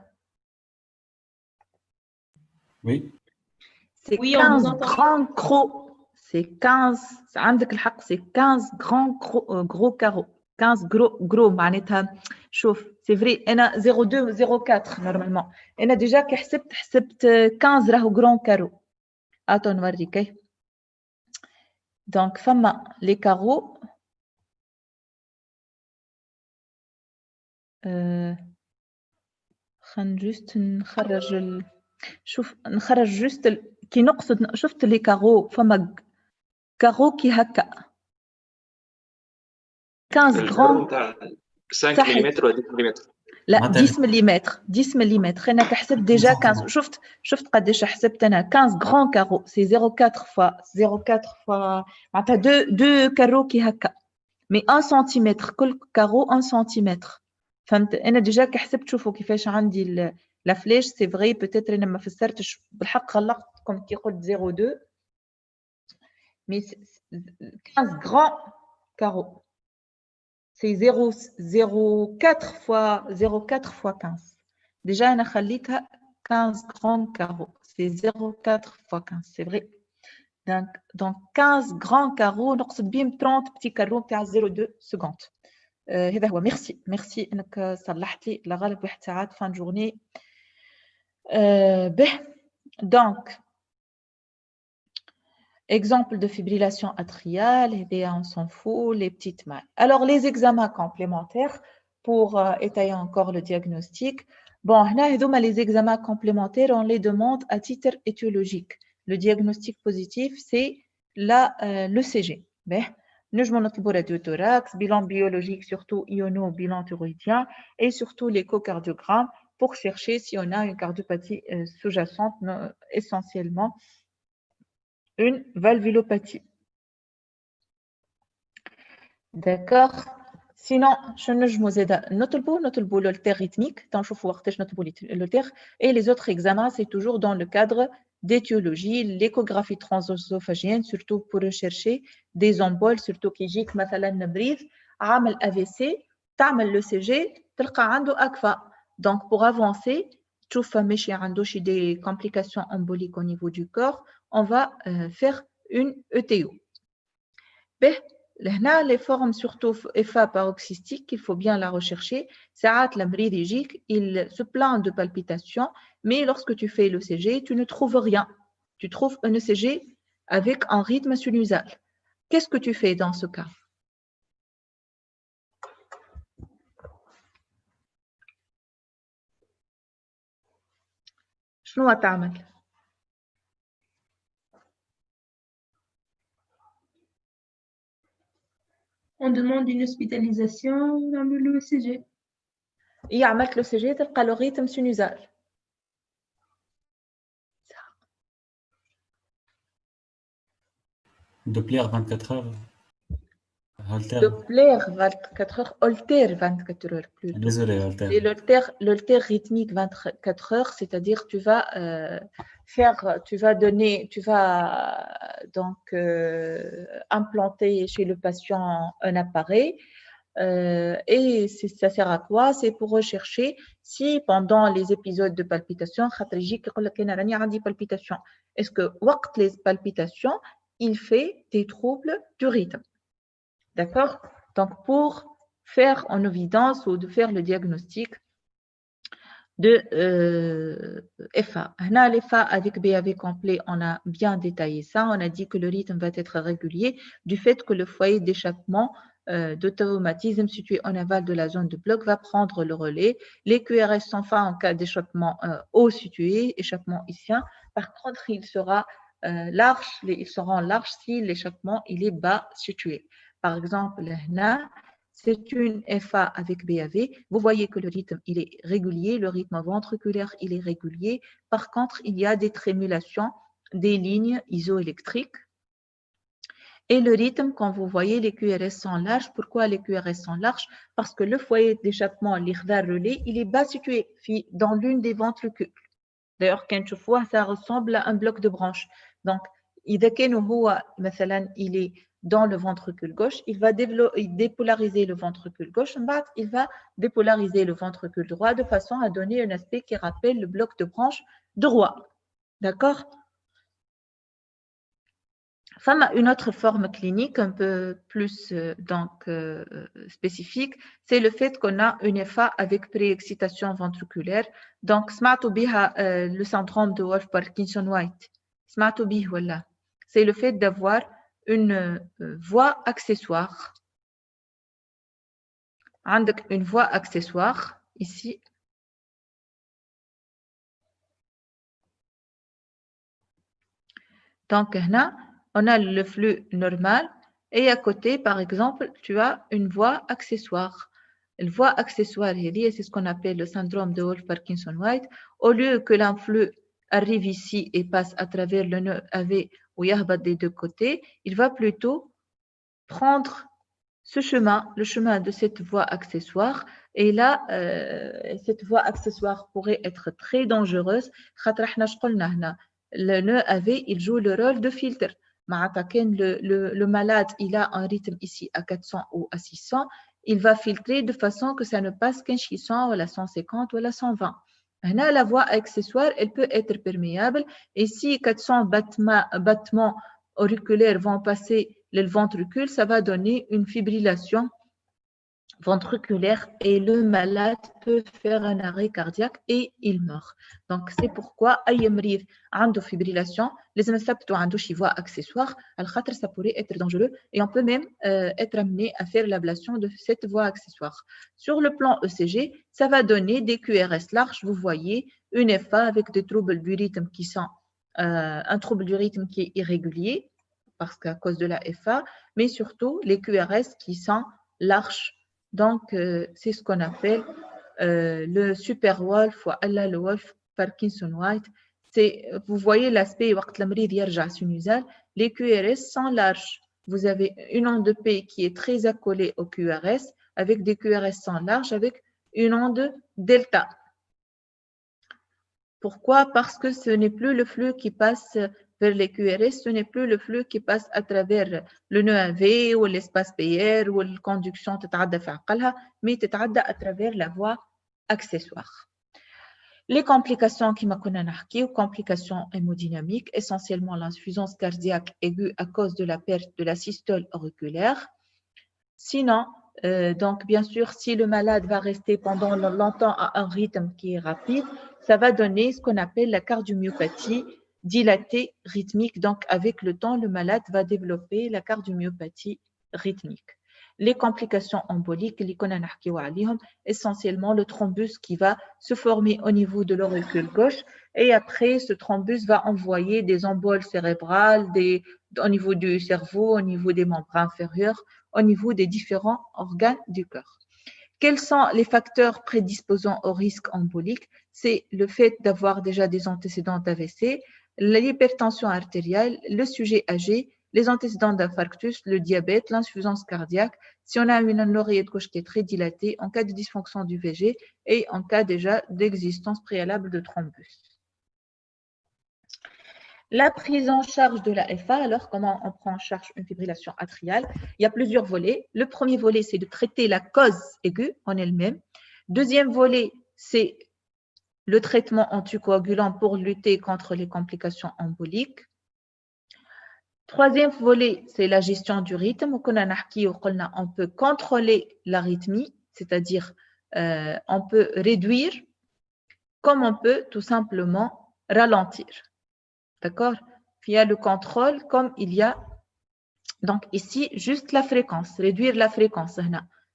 Oui. C'est Oui, on vous 15 entend. grands crocs. C'est 15, عندك الحق, c'est 15 grands gros carreaux. 15 gros معناتها شوف c'est vrai انا 02 04 normalement. انا déjà كي حسبت 15 راهو grand carreau. Attends نوريك. Donc فما les carreaux خلينا juste نخرج شوف نخرج juste كي نقصد شفت لي كارو فما كارو كي هكا 15 غرام تاع 5 صحيح. ملم ولا 10 ملم. لا معناتها 10 ملم 10 ملم انا كحسبت ديجا 15 شفت قداش حسبت انا 15 غران كارو سي 04 فوا 04 فوا معناتها دو كارو كي هكا مي 1 سنتيمتر كل كارو 1 سنتيمتر فهمت. انا ديجا كحسبت شوفوا كيفاش عندي لا فليش سي فري بوتيتر انا ما فسرتش بالحق غلطتكم كي قلت 02 مي 15 غران كارو c'est 0,04 fois 0,4 fois 15. Déjà, on a خليتها 15 grands carreaux. C'est 0,4 fois 15, c'est vrai. Donc 15 grands carreaux, نقصد بهم 30 petits carreaux تاع 0,2 secondes. هذا هو. merci انك صلحت لي لغالب واحد ساعات fin de journée. به donc exemple de fibrillation atriale, on s'en fout, les petites mailles. Alors, les examens complémentaires pour étayer encore le diagnostic. Bon, les examens complémentaires, on les demande à titre étiologique. Le diagnostic positif, c'est l'ECG. Nous avons radiothorax, bilan biologique, surtout iono, bilan thyroïdien, et surtout l'échocardiogramme pour chercher si on a une cardiopathie sous-jacente, essentiellement une valvulopathie. D'accord. Sinon, je ne نطلبوا l'holtère rythmique, تنشوفوا وقتاش نطلبوا l'holtère, et les autres examens, c'est toujours dans le cadre d'étiologie, l'échographie transœsophagienne, surtout pour rechercher des emboles, surtout qui يجيك مثلا مريض عامل AVC, تعمل le CG, تلقى عنده ACFA. Donc pour avancer, تشوف ماشي عنده شي des complications emboliques au niveau du corps, on va faire une ETO. Là, les formes surtout FA paroxystique, il faut bien la rechercher. Saat la méridigique, il se plaint de palpitations, mais lorsque tu fais l'ECG, tu ne trouves rien. Tu trouves un ECG avec un rythme sinusal. Qu'est-ce que tu fais dans ce cas? شنو تعمل؟ On demande une hospitalisation dans le ECG. يعمل l'ECG تلقى le rythme sinusal. Doppler 24 heures. Holter. Doppler 24 heures, Holter 24 heures plutôt. Désolé, Holter. Et l'holtère rythmique 24 heures, c'est-à-dire tu vas donc implanter chez le patient un appareil. Et ça sert à quoi? C'est pour rechercher si pendant les épisodes de palpitation, est-ce que وقت les palpitations, il fait des troubles du rythme. D'accord? Donc, pour faire en évidence ou de faire le diagnostic de FA. Les FA avec BAV complet, on a bien détaillé ça. On a dit que le rythme va être régulier du fait que le foyer d'échappement de traumatisme situé en aval de la zone de bloc va prendre le relais. Les QRS sans fin en cas d'échappement haut situé, échappement ischien. Par contre, il sera large, ils seront larges si l'échappement il est bas situé. Par exemple, là, c'est une FA avec BAV. Vous voyez que le rythme il est régulier, le rythme ventriculaire il est régulier. Par contre, il y a des trémulations des lignes isoélectriques. Et le rythme, quand vous voyez les QRS sont larges, pourquoi les QRS sont larges? Parce que le foyer d'échappement, l'IRDAR relais, il est bas situé dans l'une des ventricules. D'ailleurs, quand tu vois, ça ressemble à un bloc de branche. Donc, إذا كان هو مثلا il est dans le ventricule gauche, il va dépolariser le ventricule gauche, il va dépolariser le ventricule droit de façon à donner un aspect qui rappelle le bloc de branche droit. D'accord? Enfin, une autre forme clinique un peu plus spécifique, c'est le fait qu'on a une FA avec préexcitation ventriculaire. Donc, le syndrome de Wolff-Parkinson-White. C'est le fait d'avoir une voie accessoire. Une voie accessoire ici. Donc, là, on a le flux normal et à côté, par exemple, tu as une voie accessoire. La voie accessoire, c'est ce qu'on appelle le syndrome de Wolff-Parkinson-White. Au lieu que l'influx arrive ici et passe à travers le nœud AV ou yahbat des deux côtés, il va plutôt prendre ce chemin, le chemin de cette voie accessoire. Et là, cette voie accessoire pourrait être très dangereuse. Le nœud AV, il joue le rôle de filtre. Le malade, il a un rythme ici à 400 ou à 600, il va filtrer de façon que ça ne passe qu'à 600 ou à 150 ou à 120. Là, la voie accessoire, elle peut être perméable et si 400 battements auriculaires vont passer le ventricule, ça va donner une fibrillation ventriculaire et le malade peut faire un arrêt cardiaque et il meurt. Donc, c'est pourquoi أي مريض عنده fibrillation, لازم نثبتوا عنده شي voie accessoire, الخاطر ça pourrait être dangereux et on peut même être amené à faire l'ablation de cette voie accessoire. Sur le plan ECG, ça va donner des QRS larges. Vous voyez une FA avec des troubles du rythme qui sont un trouble du rythme qui est irrégulier parce qu'à cause de la FA, mais surtout les QRS qui sont larges. Donc, c'est ce qu'on appelle le super Wolff ou le Wolff Parkinson-White. Vous voyez l'aspect, les QRS sont larges. Vous avez une onde P qui est très accolée au QRS avec des QRS sont larges avec une onde delta. Pourquoi? Parce que ce n'est plus le flux qui passe vers les QRS, ce n'est plus le flux qui passe à travers le nœud AV ou l'espace PR ou la conduction, mais à travers la voie accessoire. Les complications qui m'a ou complications hémodynamiques, essentiellement l'insuffisance cardiaque aiguë à cause de la perte de la systole auriculaire. Sinon, donc bien sûr, si le malade va rester pendant longtemps à un rythme qui est rapide, ça va donner ce qu'on appelle la cardiomyopathie dilatée rythmique. Donc, avec le temps, le malade va développer la cardiomyopathie rythmique. Les complications emboliques, essentiellement le thrombus qui va se former au niveau de l'auricule gauche et après, ce thrombus va envoyer des emboles cérébrales au niveau du cerveau, au niveau des membres inférieurs, au niveau des différents organes du cœur. Quels sont les facteurs prédisposants au risque embolique? C'est le fait d'avoir déjà des antécédents d'AVC, l'hypertension artérielle, le sujet âgé, les antécédents d'infarctus, le diabète, l'insuffisance cardiaque, si on a une oreillette gauche qui est très dilatée, en cas de dysfonction du VG et en cas déjà d'existence préalable de thrombus. La prise en charge de la FA, alors comment on prend en charge une fibrillation atriale? Il y a plusieurs volets. Le premier volet, c'est de traiter la cause aiguë en elle-même. Deuxième volet, c'est le traitement anticoagulant pour lutter contre les complications emboliques. Troisième volet, c'est la gestion du rythme. On peut contrôler l'arythmie, c'est-à-dire on peut réduire comme on peut tout simplement ralentir. D'accord? Il y a le contrôle comme il y a, donc ici, juste la fréquence, réduire la fréquence.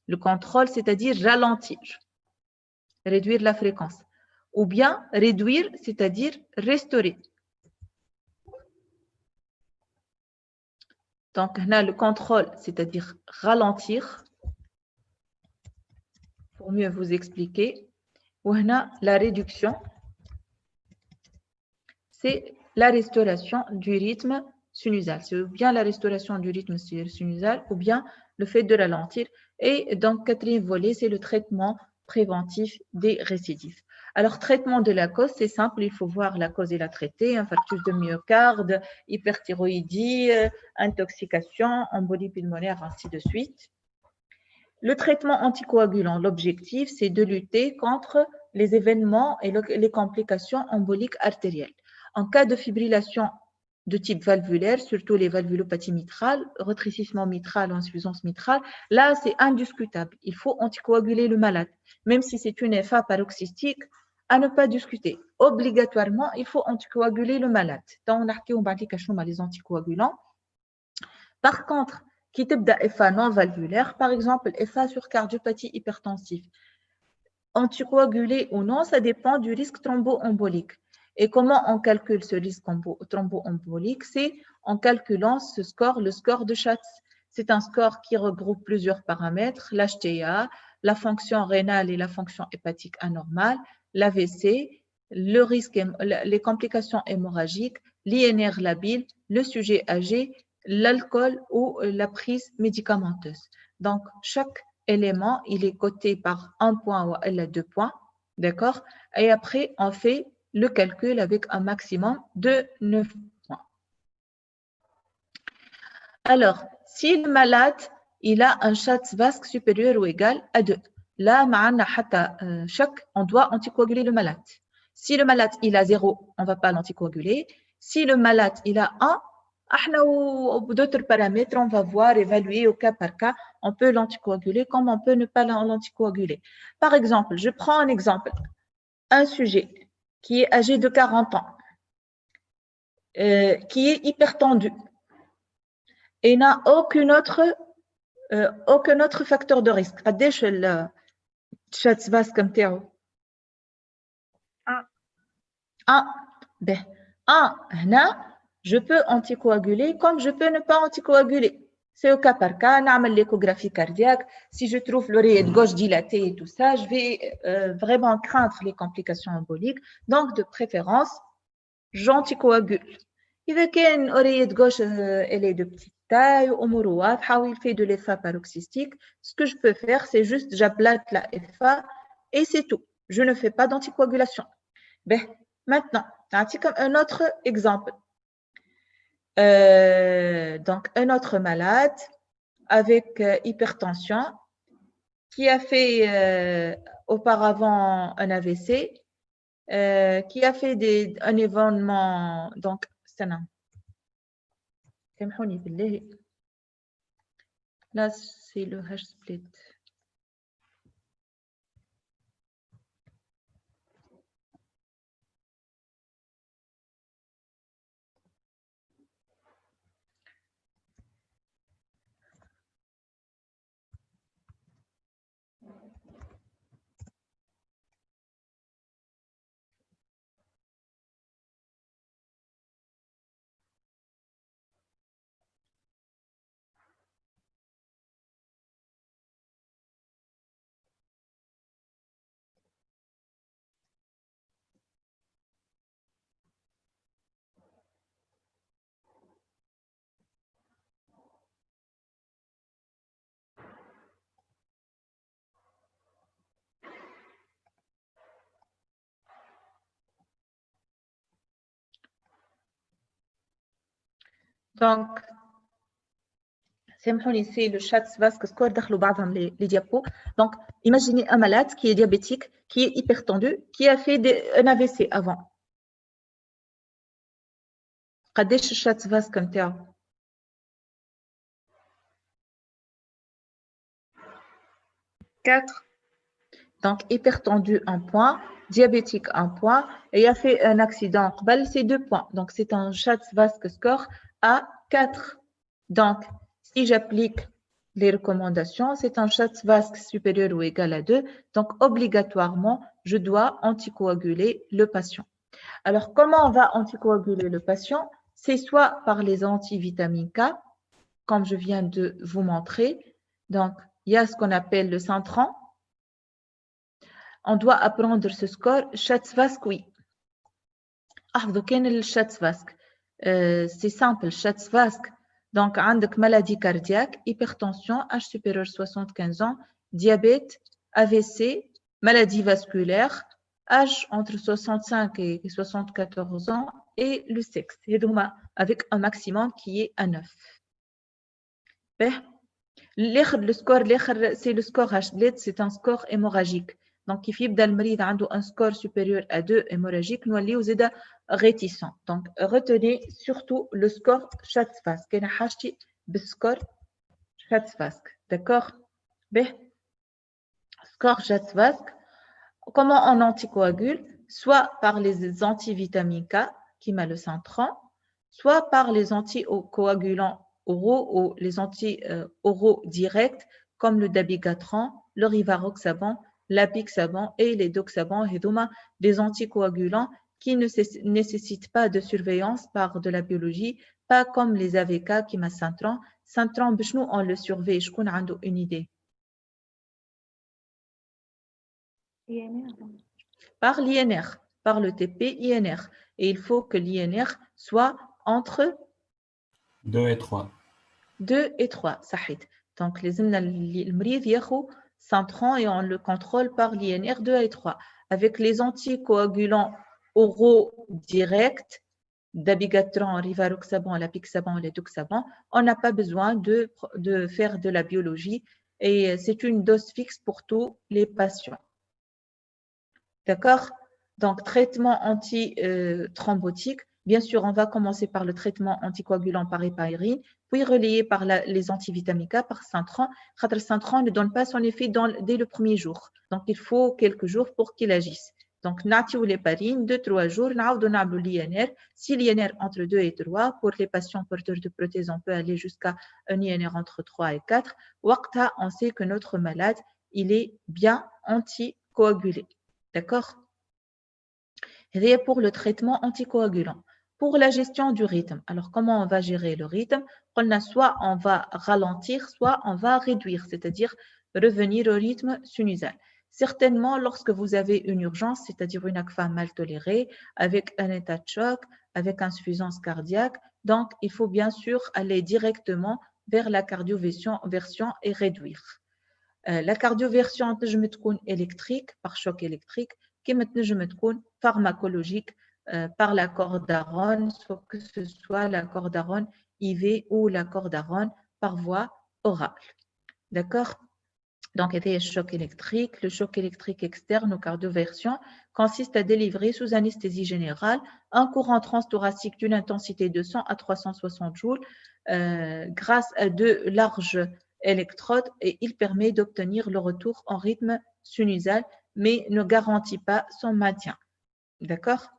Le contrôle, c'est-à-dire ralentir, réduire la fréquence. Ou bien réduire, c'est-à-dire restaurer. Donc, le contrôle, c'est-à-dire ralentir, pour mieux vous expliquer. Ou la réduction, c'est la restauration du rythme sinusal. C'est bien la restauration du rythme sinusal ou bien le fait de ralentir. Et donc, quatrième volet, c'est le traitement préventif des récidives. Alors, traitement de la cause, c'est simple, il faut voir la cause et la traiter, infarctus de myocarde, hyperthyroïdie, intoxication, embolie pulmonaire, ainsi de suite. Le traitement anticoagulant, l'objectif, c'est de lutter contre les événements et les complications emboliques artérielles. En cas de fibrillation de type valvulaire, surtout les valvulopathies mitrales, rétrécissement mitral ou insuffisance mitrale, là, c'est indiscutable. Il faut anticoaguler le malade, même si c'est une FA paroxystique, à ne pas discuter. Obligatoirement, il faut anticoaguler le malade. Donc, on a les anticoagulants. Par contre, qui type de FA non valvulaire, par exemple, FA sur cardiopathie hypertensive. Anticoagulé ou non, ça dépend du risque thromboembolique. Et comment on calcule ce risque thromboembolique? C'est en calculant ce score, le score de Schatz. C'est un score qui regroupe plusieurs paramètres, l'HTA, la fonction rénale et la fonction hépatique anormale, l'AVC, le risque, les complications hémorragiques, l'INR labile, le sujet âgé, l'alcool ou la prise médicamenteuse. Donc, chaque élément, il est coté par 1 point ou 2 points, d'accord? Et après, on fait le calcul avec un maximum de 9 points. Alors, si le malade, il a un Schatz vasque supérieur ou égal à 2, là, on doit anticoaguler le malade. Si le malade, il a 0, on ne va pas l'anticoaguler. Si le malade, il a 1, d'autres paramètres, on va voir, évaluer au cas par cas, on peut l'anticoaguler comme on peut ne pas l'anticoaguler. Par exemple, je prends un exemple. Un sujet qui est âgé de 40 ans, qui est hypertendu et n'a aucun autre facteur de risque. قديش الشاتس فاسك نتاعو؟ Ben, هنا je peux anticoaguler comme je peux ne pas anticoaguler. C'est au cas par cas, نعمل l'échographie cardiaque. Si je trouve l'oreillette gauche dilatée et tout ça, je vais vraiment craindre les complications emboliques. Donc, de préférence, j'anticoagule. إذا كان oreillette gauche, elle est de petite taille, أموره واضحة, il fait de l'FA paroxystique, ce que je peux faire, c'est juste j'ablate la FA et c'est tout. Je ne fais pas d'anticoagulation. Ben, maintenant, un autre exemple. Donc, un autre malade avec hypertension qui a fait auparavant un AVC, qui a fait un événement, donc, là, c'est le hash split. Donc, c'est le Schatz vasque score les diapos. Donc, imaginez un malade qui est diabétique, qui est hypertendu, qui a fait un AVC avant. قديش الشاتس فاسك نتاعو؟ 4. Donc, hypertendu 1 point, diabétique 1 point, et il a fait un accident. C'est 2 points. Donc, c'est un Schatz vasque score à 4. Donc, si j'applique les recommandations, c'est un Schatz vasque supérieur ou égal à 2. Donc, obligatoirement, je dois anticoaguler le patient. Alors, comment on va anticoaguler le patient? C'est soit par les antivitamines K, comme je viens de vous montrer. Donc, il y a ce qu'on appelle le Centran. On doit apprendre ce score. Schatz vasque, oui. C'est simple, Schatz vasque. Donc, عندك maladie cardiaque, hypertension, âge supérieur 75 ans, diabète, AVC, maladie vasculaire, âge entre 65 et 74 ans, et le sexe, avec un maximum qui est à 9. Le score, c'est le score HDLED, c'est un score hémorragique. Donc, il faut que le malade ait un score supérieur à 2 hémorragique, nous allons vous réticent. Donc, retenez surtout le score Schatzfask. Qu'est-ce que le score Schatzfask? D'accord? Score Schatzfask. Comment on anticoagule? Soit par les antivitamines K, qui m'a le Centran, soit par les anticoagulants oraux ou les anti-oraux directs, comme le dabigatran, le rivaroxaban, l'apixaban et les doxaban, et des anticoagulants qui ne nécessitent pas de surveillance par de la biologie, pas comme les AVK qui m'a Centran. Centran, nous on le surveille, je connais une idée. Par l'INR, par le TP-INR. Et il faut que l'INR soit entre 2 et 3. 2 et 3, sahid. Donc, les malades ont Centran et on le contrôle par l'INR 2 et 3. Avec les anticoagulants oraux directs, dabigatran, rivaroxaban, l'apixaban, les doxaban, on n'a pas besoin de faire de la biologie et c'est une dose fixe pour tous les patients. D'accord? Donc, traitement anti-thrombotique. Bien sûr, on va commencer par le traitement anticoagulant par héparine, puis relayé par les antivitamines K, par Centran. Centran ne donne pas son effet dès le premier jour. Donc, il faut quelques jours pour qu'il agisse. Donc, natiu l'héparine, 2-3 jours, naou l'INR. Si l'INR entre 2 et 3, pour les patients porteurs de prothèses, on peut aller jusqu'à un INR entre 3 et 4. Waqta, on sait que notre malade, il est bien anticoagulé. D'accord? C'est pour le traitement anticoagulant. Pour la gestion du rythme, alors comment on va gérer le rythme? Soit on va ralentir, soit on va réduire, c'est-à-dire revenir au rythme sinusal. Certainement, lorsque vous avez une urgence, c'est-à-dire une ACFA mal tolérée, avec un état de choc, avec insuffisance cardiaque, donc il faut bien sûr aller directement vers la cardioversion et réduire. La cardioversion je me trouve électrique par choc électrique qui maintenant je me trouve pharmacologique par la cordarone, soit que ce soit la cordarone IV ou la cordarone par voie orale. D'accord? Donc, il y a le choc électrique externe ou cardioversion consiste à délivrer sous anesthésie générale un courant transthoracique d'une intensité de 100 à 360 joules grâce à de larges électrodes et il permet d'obtenir le retour en rythme sinusal mais ne garantit pas son maintien. D'accord?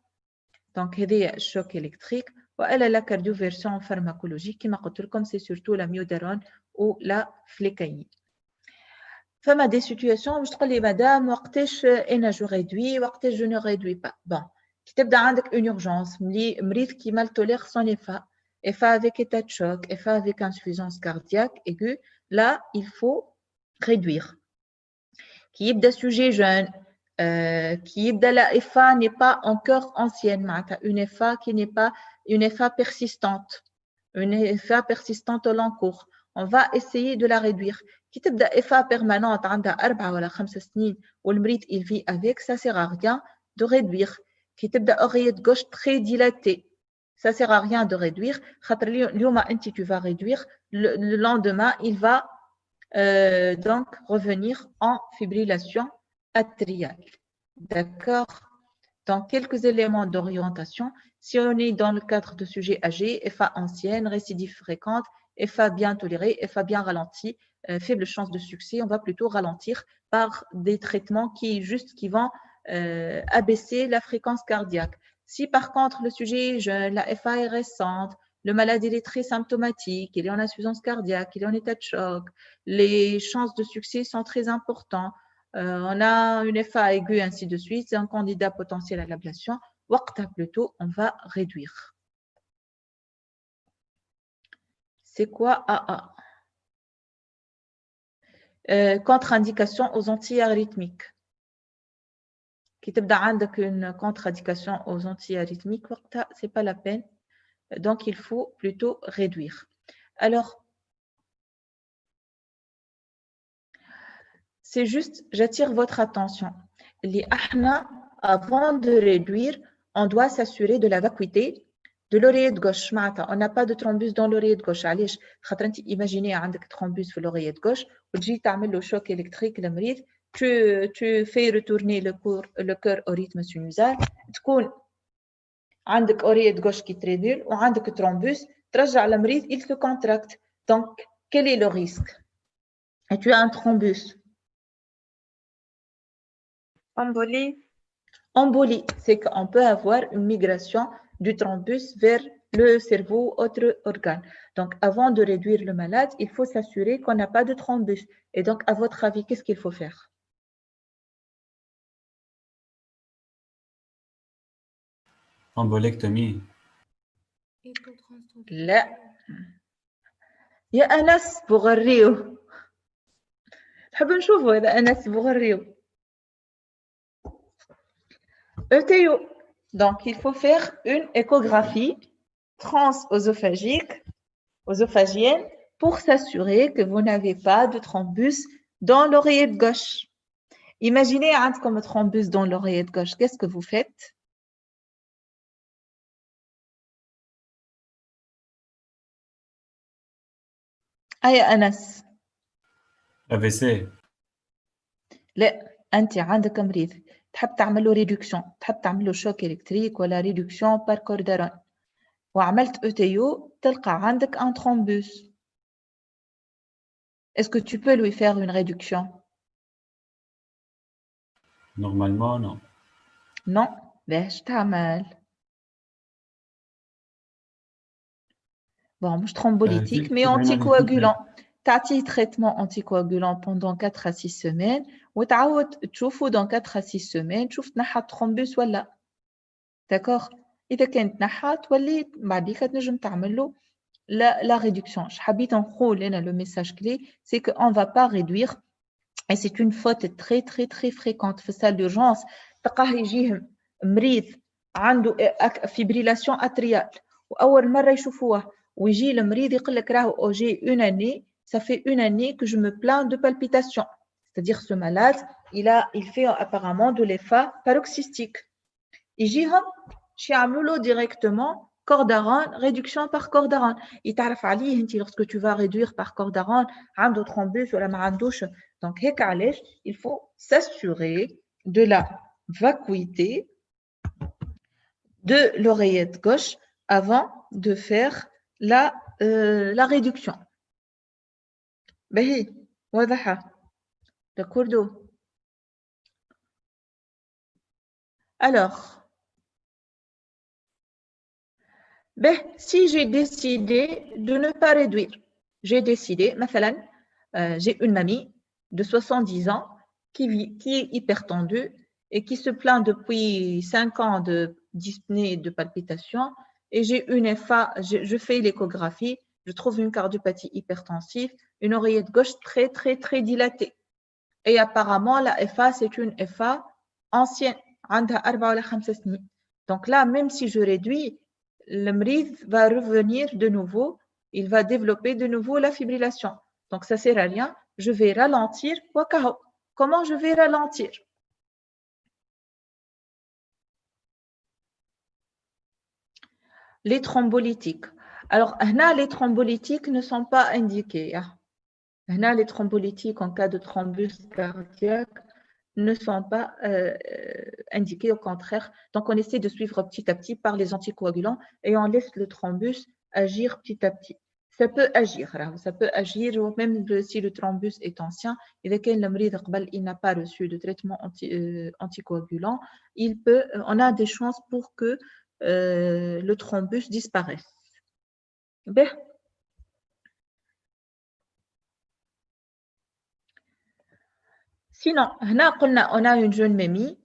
Donc, il y a le choc électrique. Et la cardioversion pharmacologique, comme c'est surtout la myodarone ou la flécaïne. فما des situations où je te dis madame وقتاش انا جو réduis وقتاش je ne réduis pas. Bon, كي تبدا عندك une urgence مريض qui mal tolère son EFA avec état de choc, EFA avec insuffisance cardiaque aiguë, là il faut réduire. Qui يبدا sujet jeune, qui يبدا la EFA n'est pas encore ancienne, une EFA qui n'est pas une EFA persistante, une EFA persistante au long cours. On va essayer de la réduire. Qui تبدا EFA permanente عندها 4 ولا 5 سنين والمريض il vit avec, ça sert à rien de réduire. Qui تبدا oreillette gauche très dilatée, ça sert à rien de réduire. خاطر اليوم انت tu vas réduire, le lendemain il va donc revenir en fibrillation atriale. D'accord? Donc, quelques éléments d'orientation. Si on est dans le cadre de sujets âgés, EFA ancienne, récidive fréquente, EFA bien tolérée, EFA bien ralentie, faible chance de succès, on va plutôt ralentir par des traitements qui vont abaisser la fréquence cardiaque. Si par contre le sujet est jeune, la EFA est récente, le malade il est très symptomatique, il est en insuffisance cardiaque, il est en état de choc, les chances de succès sont très importantes. On a une EFA aiguë, ainsi de suite, c'est un candidat potentiel à l'ablation. Waqta plutôt, on va réduire. C'est quoi AA? Contre-indication aux antiarythmiques. Qui تبدا عندك une contre-indication aux antiarythmiques, وقتها c'est pas la peine. Donc il faut plutôt réduire. Alors c'est juste, j'attire votre attention. اللي احنا Avant de réduire, on doit s'assurer de la vacuité de l'oreillette gauche. On n'a pas de thrombus dans l'oreillette gauche. علاش؟ خاطر انت imaginez عندك thrombus في l'oreillette gauche وتجي تعمل له choc électrique للمريض. Tu fais retourner le cœur au rythme sinusal. تكون عندك oreillette gauche qui trédule وعندك thrombus. ترجع المريض il se contracte. Donc quel est le risque? Et tu as un thrombus. Embolie. Embolie, c'est qu'on peut avoir une migration du thrombus vers le cerveau ou autre organe. Donc, avant de réduire le malade, il faut s'assurer qu'on n'a pas de thrombus. Et donc, à votre avis, qu'est-ce qu'il faut faire? Embolectomie. لا يا أنس بغريو نحب نشوفوا هذا أنس بغريو ETO. Donc, il faut faire une échographie transœsophagienne pour s'assurer que vous n'avez pas de thrombus dans l'oreillette gauche. Imaginez un comme thrombus dans l'oreillette gauche. Qu'est-ce que vous faites? يا أنس. AVC. لا أنت عندك مريض تحب تعمل له ريدكشن، تحب تعمل له شوك إلكتريك ولا ريدكشن بار كوردارون وعملت ETO تلقى عندك un thrombus. Est-ce que tu peux lui faire une réduction? Normalement, non. Non. باش تعمل؟ Bon, مش thrombolytique, mais anticoagulant. تعطيه traitement anticoagulant pendant 4 à 6 semaines وتعاود تشوفوا dans 4 à 6 semaines تشوف تنحى thrombus ولا. D'accord? إذا كان تنحى تولي بعديك تنجم تعمل له la réduction. Je حبيت نقول هنا le message clé, c'est qu'on ne va pas réduire et c'est une faute très très très fréquente في salle d'urgence. تلقاه يجيه مريض عنده fibrillation atriale وأول مرة يشوفوها ويجي المريض يقول لك راهو j'ai une année, ça fait une année que je me plains de palpitations. C'est-à-dire ce malade, il fait apparemment de l'EPHA paroxystique. يجيهم شي يعملوا له directement cordarone, réduction par cordarone. يتعرف عليه انت lorsque tu vas réduire par cordarone عنده thrombus ولا ما عندوش. Donc هيك علاش il faut s'assurer de la vacuité de l'oreillette gauche avant de faire la réduction. باهي واضحة. D'accordo. Alors, si j'ai décidé de ne pas réduire, j'ai décidé, مثلا, j'ai une mamie de 70 ans qui est hypertendue et qui se plaint depuis 5 ans de dyspnée de palpitation et j'ai une FA, je fais l'échographie, je trouve une cardiopathie hypertensive, une oreillette gauche très très très dilatée. Et apparemment, la FA, c'est une FA ancienne, عندها 4 ولا 5 سنين. Donc là, même si je réduis, le mride va revenir de nouveau, il va développer de nouveau la fibrillation. Donc ça ne sert à rien, je vais ralentir. Comment je vais ralentir? Les thrombolytiques. Alors, là, les thrombolytiques ne sont pas indiqués. Là, les thrombolytiques en cas de thrombus cardiaque ne sont pas indiqués, au contraire. Donc, on essaie de suivre petit à petit par les anticoagulants et on laisse le thrombus agir petit à petit. Ça peut agir même si le thrombus est ancien. Il n'a pas reçu de traitement anticoagulant. On a des chances pour que le thrombus disparaisse. Ben. Sinon, on a une jeune mamie,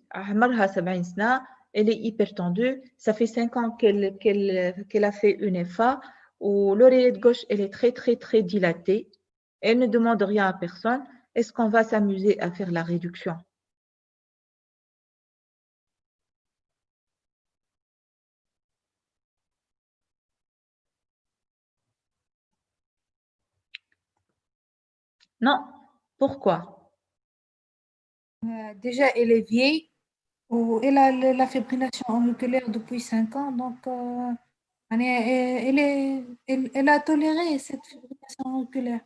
elle est hypertendue, ça fait 5 ans qu'elle a fait une FA, où l'oreillette gauche elle est très très très dilatée, elle ne demande rien à personne. Est-ce qu'on va s'amuser à faire la réduction? Non. Pourquoi? Déjà, elle est vieille. Elle a la fibrillation auriculaire depuis 5 ans, donc elle a toléré cette fibrillation auriculaire.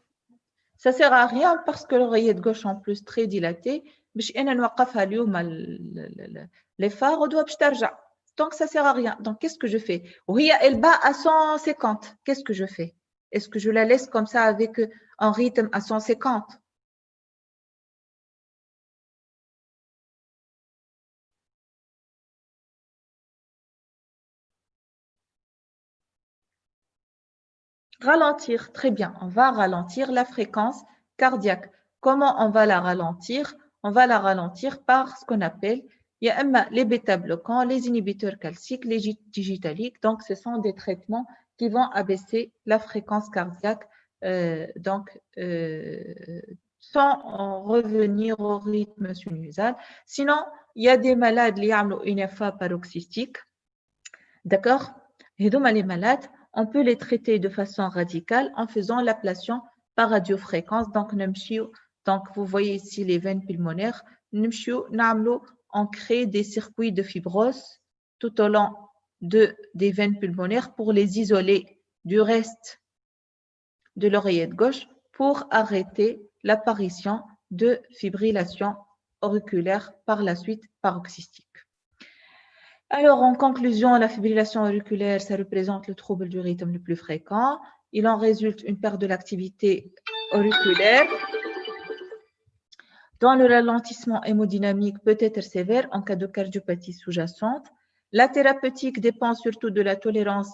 Ça ne sert à rien parce que l'oreillette gauche en plus très dilatée. Les phares doivent se donc ça ne sert à rien. Donc qu'est-ce que je fais? Oui, elle bat à 150. Qu'est-ce que je fais? Est-ce que je la laisse comme ça avec un rythme à 150? Ralentir, très bien. On va ralentir la fréquence cardiaque. Comment on va la ralentir? On va la ralentir par ce qu'on appelle les bêta-bloquants, les inhibiteurs calciques, les digitaliques. Donc, ce sont des traitements qui vont abaisser la fréquence cardiaque sans revenir au rythme sinusal. Sinon, il y a des malades qui ont une FA paroxystique. D'accord? Et donc, les malades, on peut les traiter de façon radicale en faisant l'ablation par radiofréquence. Donc, vous voyez ici les veines pulmonaires. On crée des circuits de fibrose tout au long des veines pulmonaires pour les isoler du reste de l'oreillette gauche pour arrêter l'apparition de fibrillation auriculaire par la suite paroxystique. Alors, en conclusion, la fibrillation auriculaire, ça représente le trouble du rythme le plus fréquent. Il en résulte une perte de l'activité auriculaire dont le ralentissement hémodynamique peut être sévère en cas de cardiopathie sous-jacente. La thérapeutique dépend surtout de la tolérance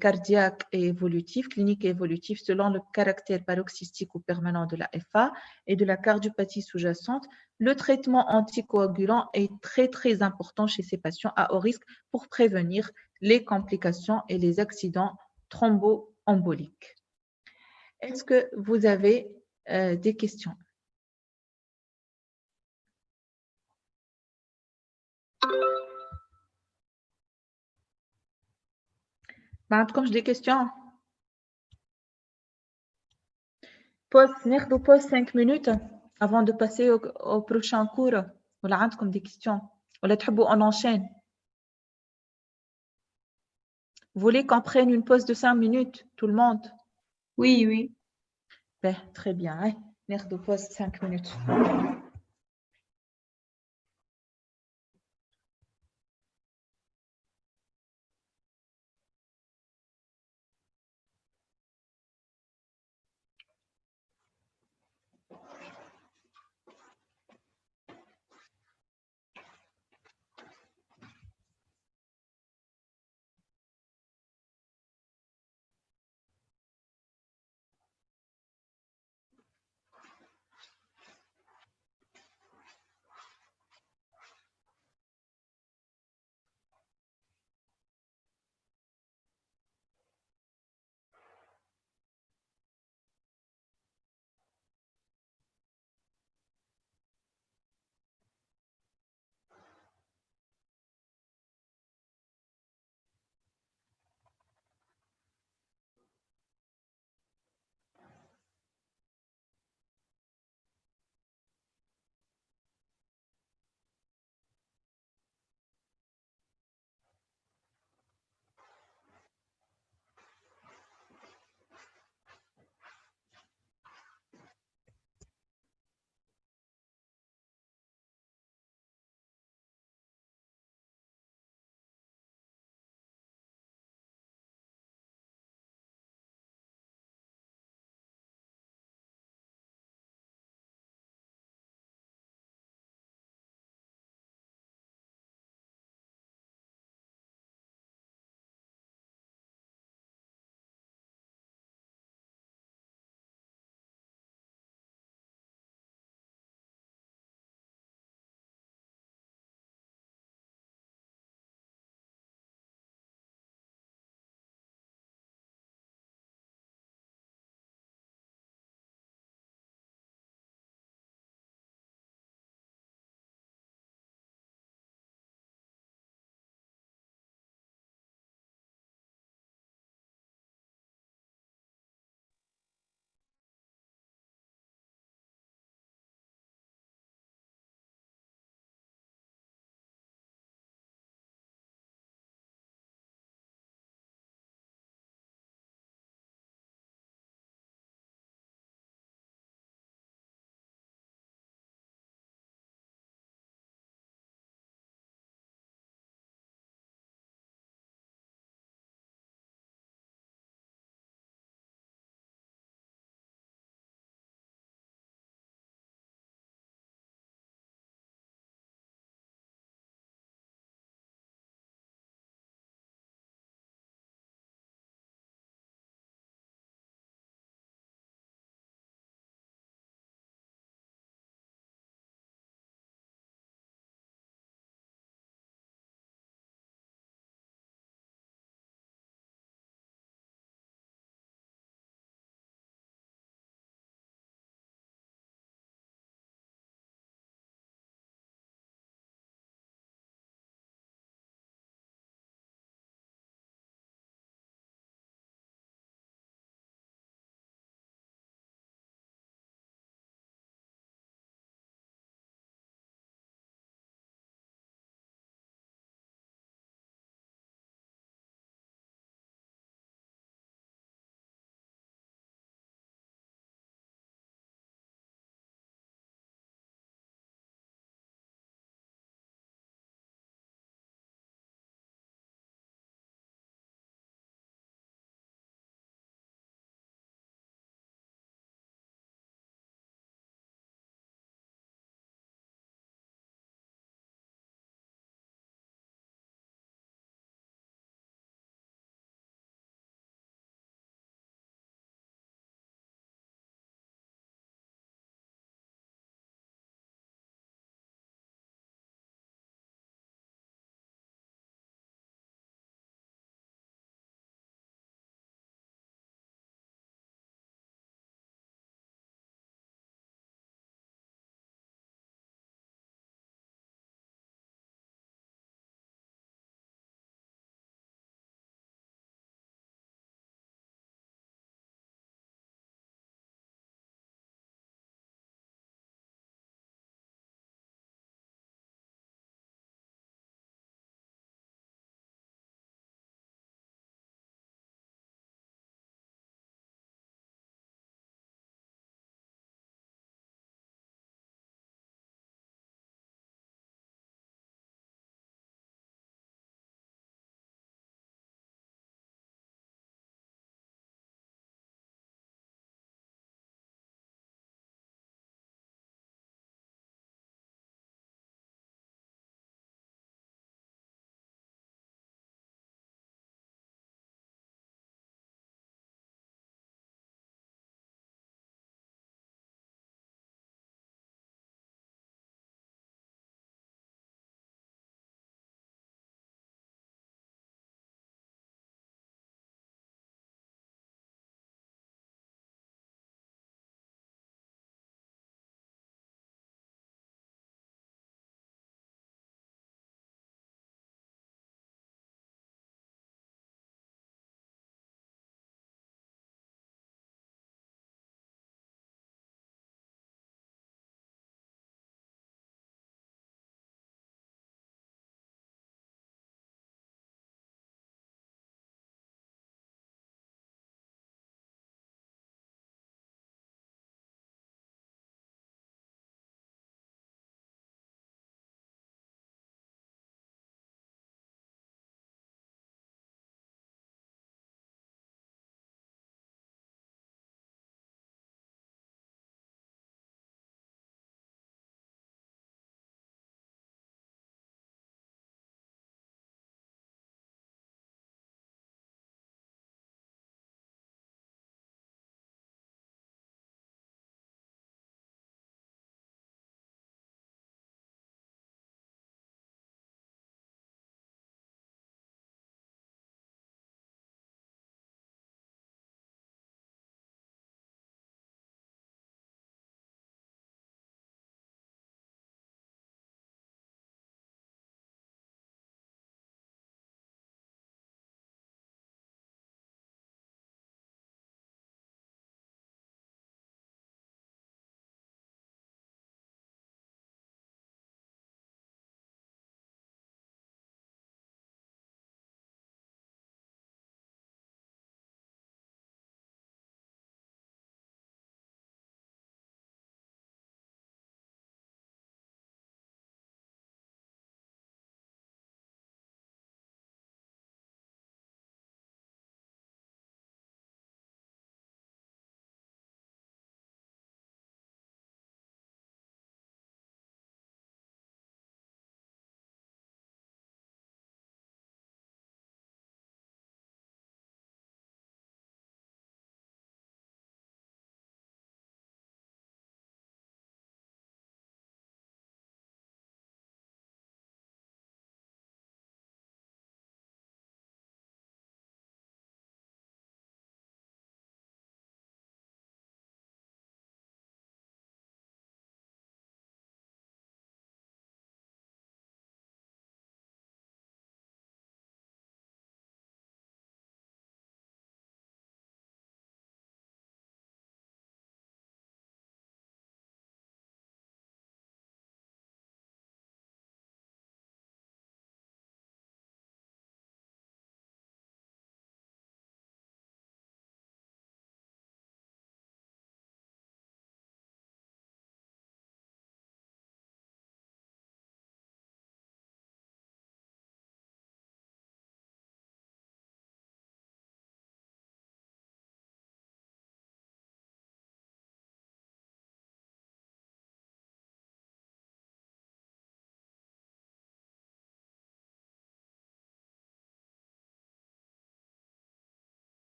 cardiaque et évolutive, clinique et évolutive, selon le caractère paroxystique ou permanent de la FA et de la cardiopathie sous-jacente. Le traitement anticoagulant est très, très important chez ces patients à haut risque pour prévenir les complications et les accidents thromboemboliques. Est-ce que vous avez des questions? Comme j'ai des questions. Pause 5 minutes avant de passer au prochain cours. Ou là, comme des questions. Ou là, on enchaîne. Vous voulez qu'on prenne une pause de 5 minutes, tout le monde? Oui, oui. Ben, très bien. Pause 5 minutes.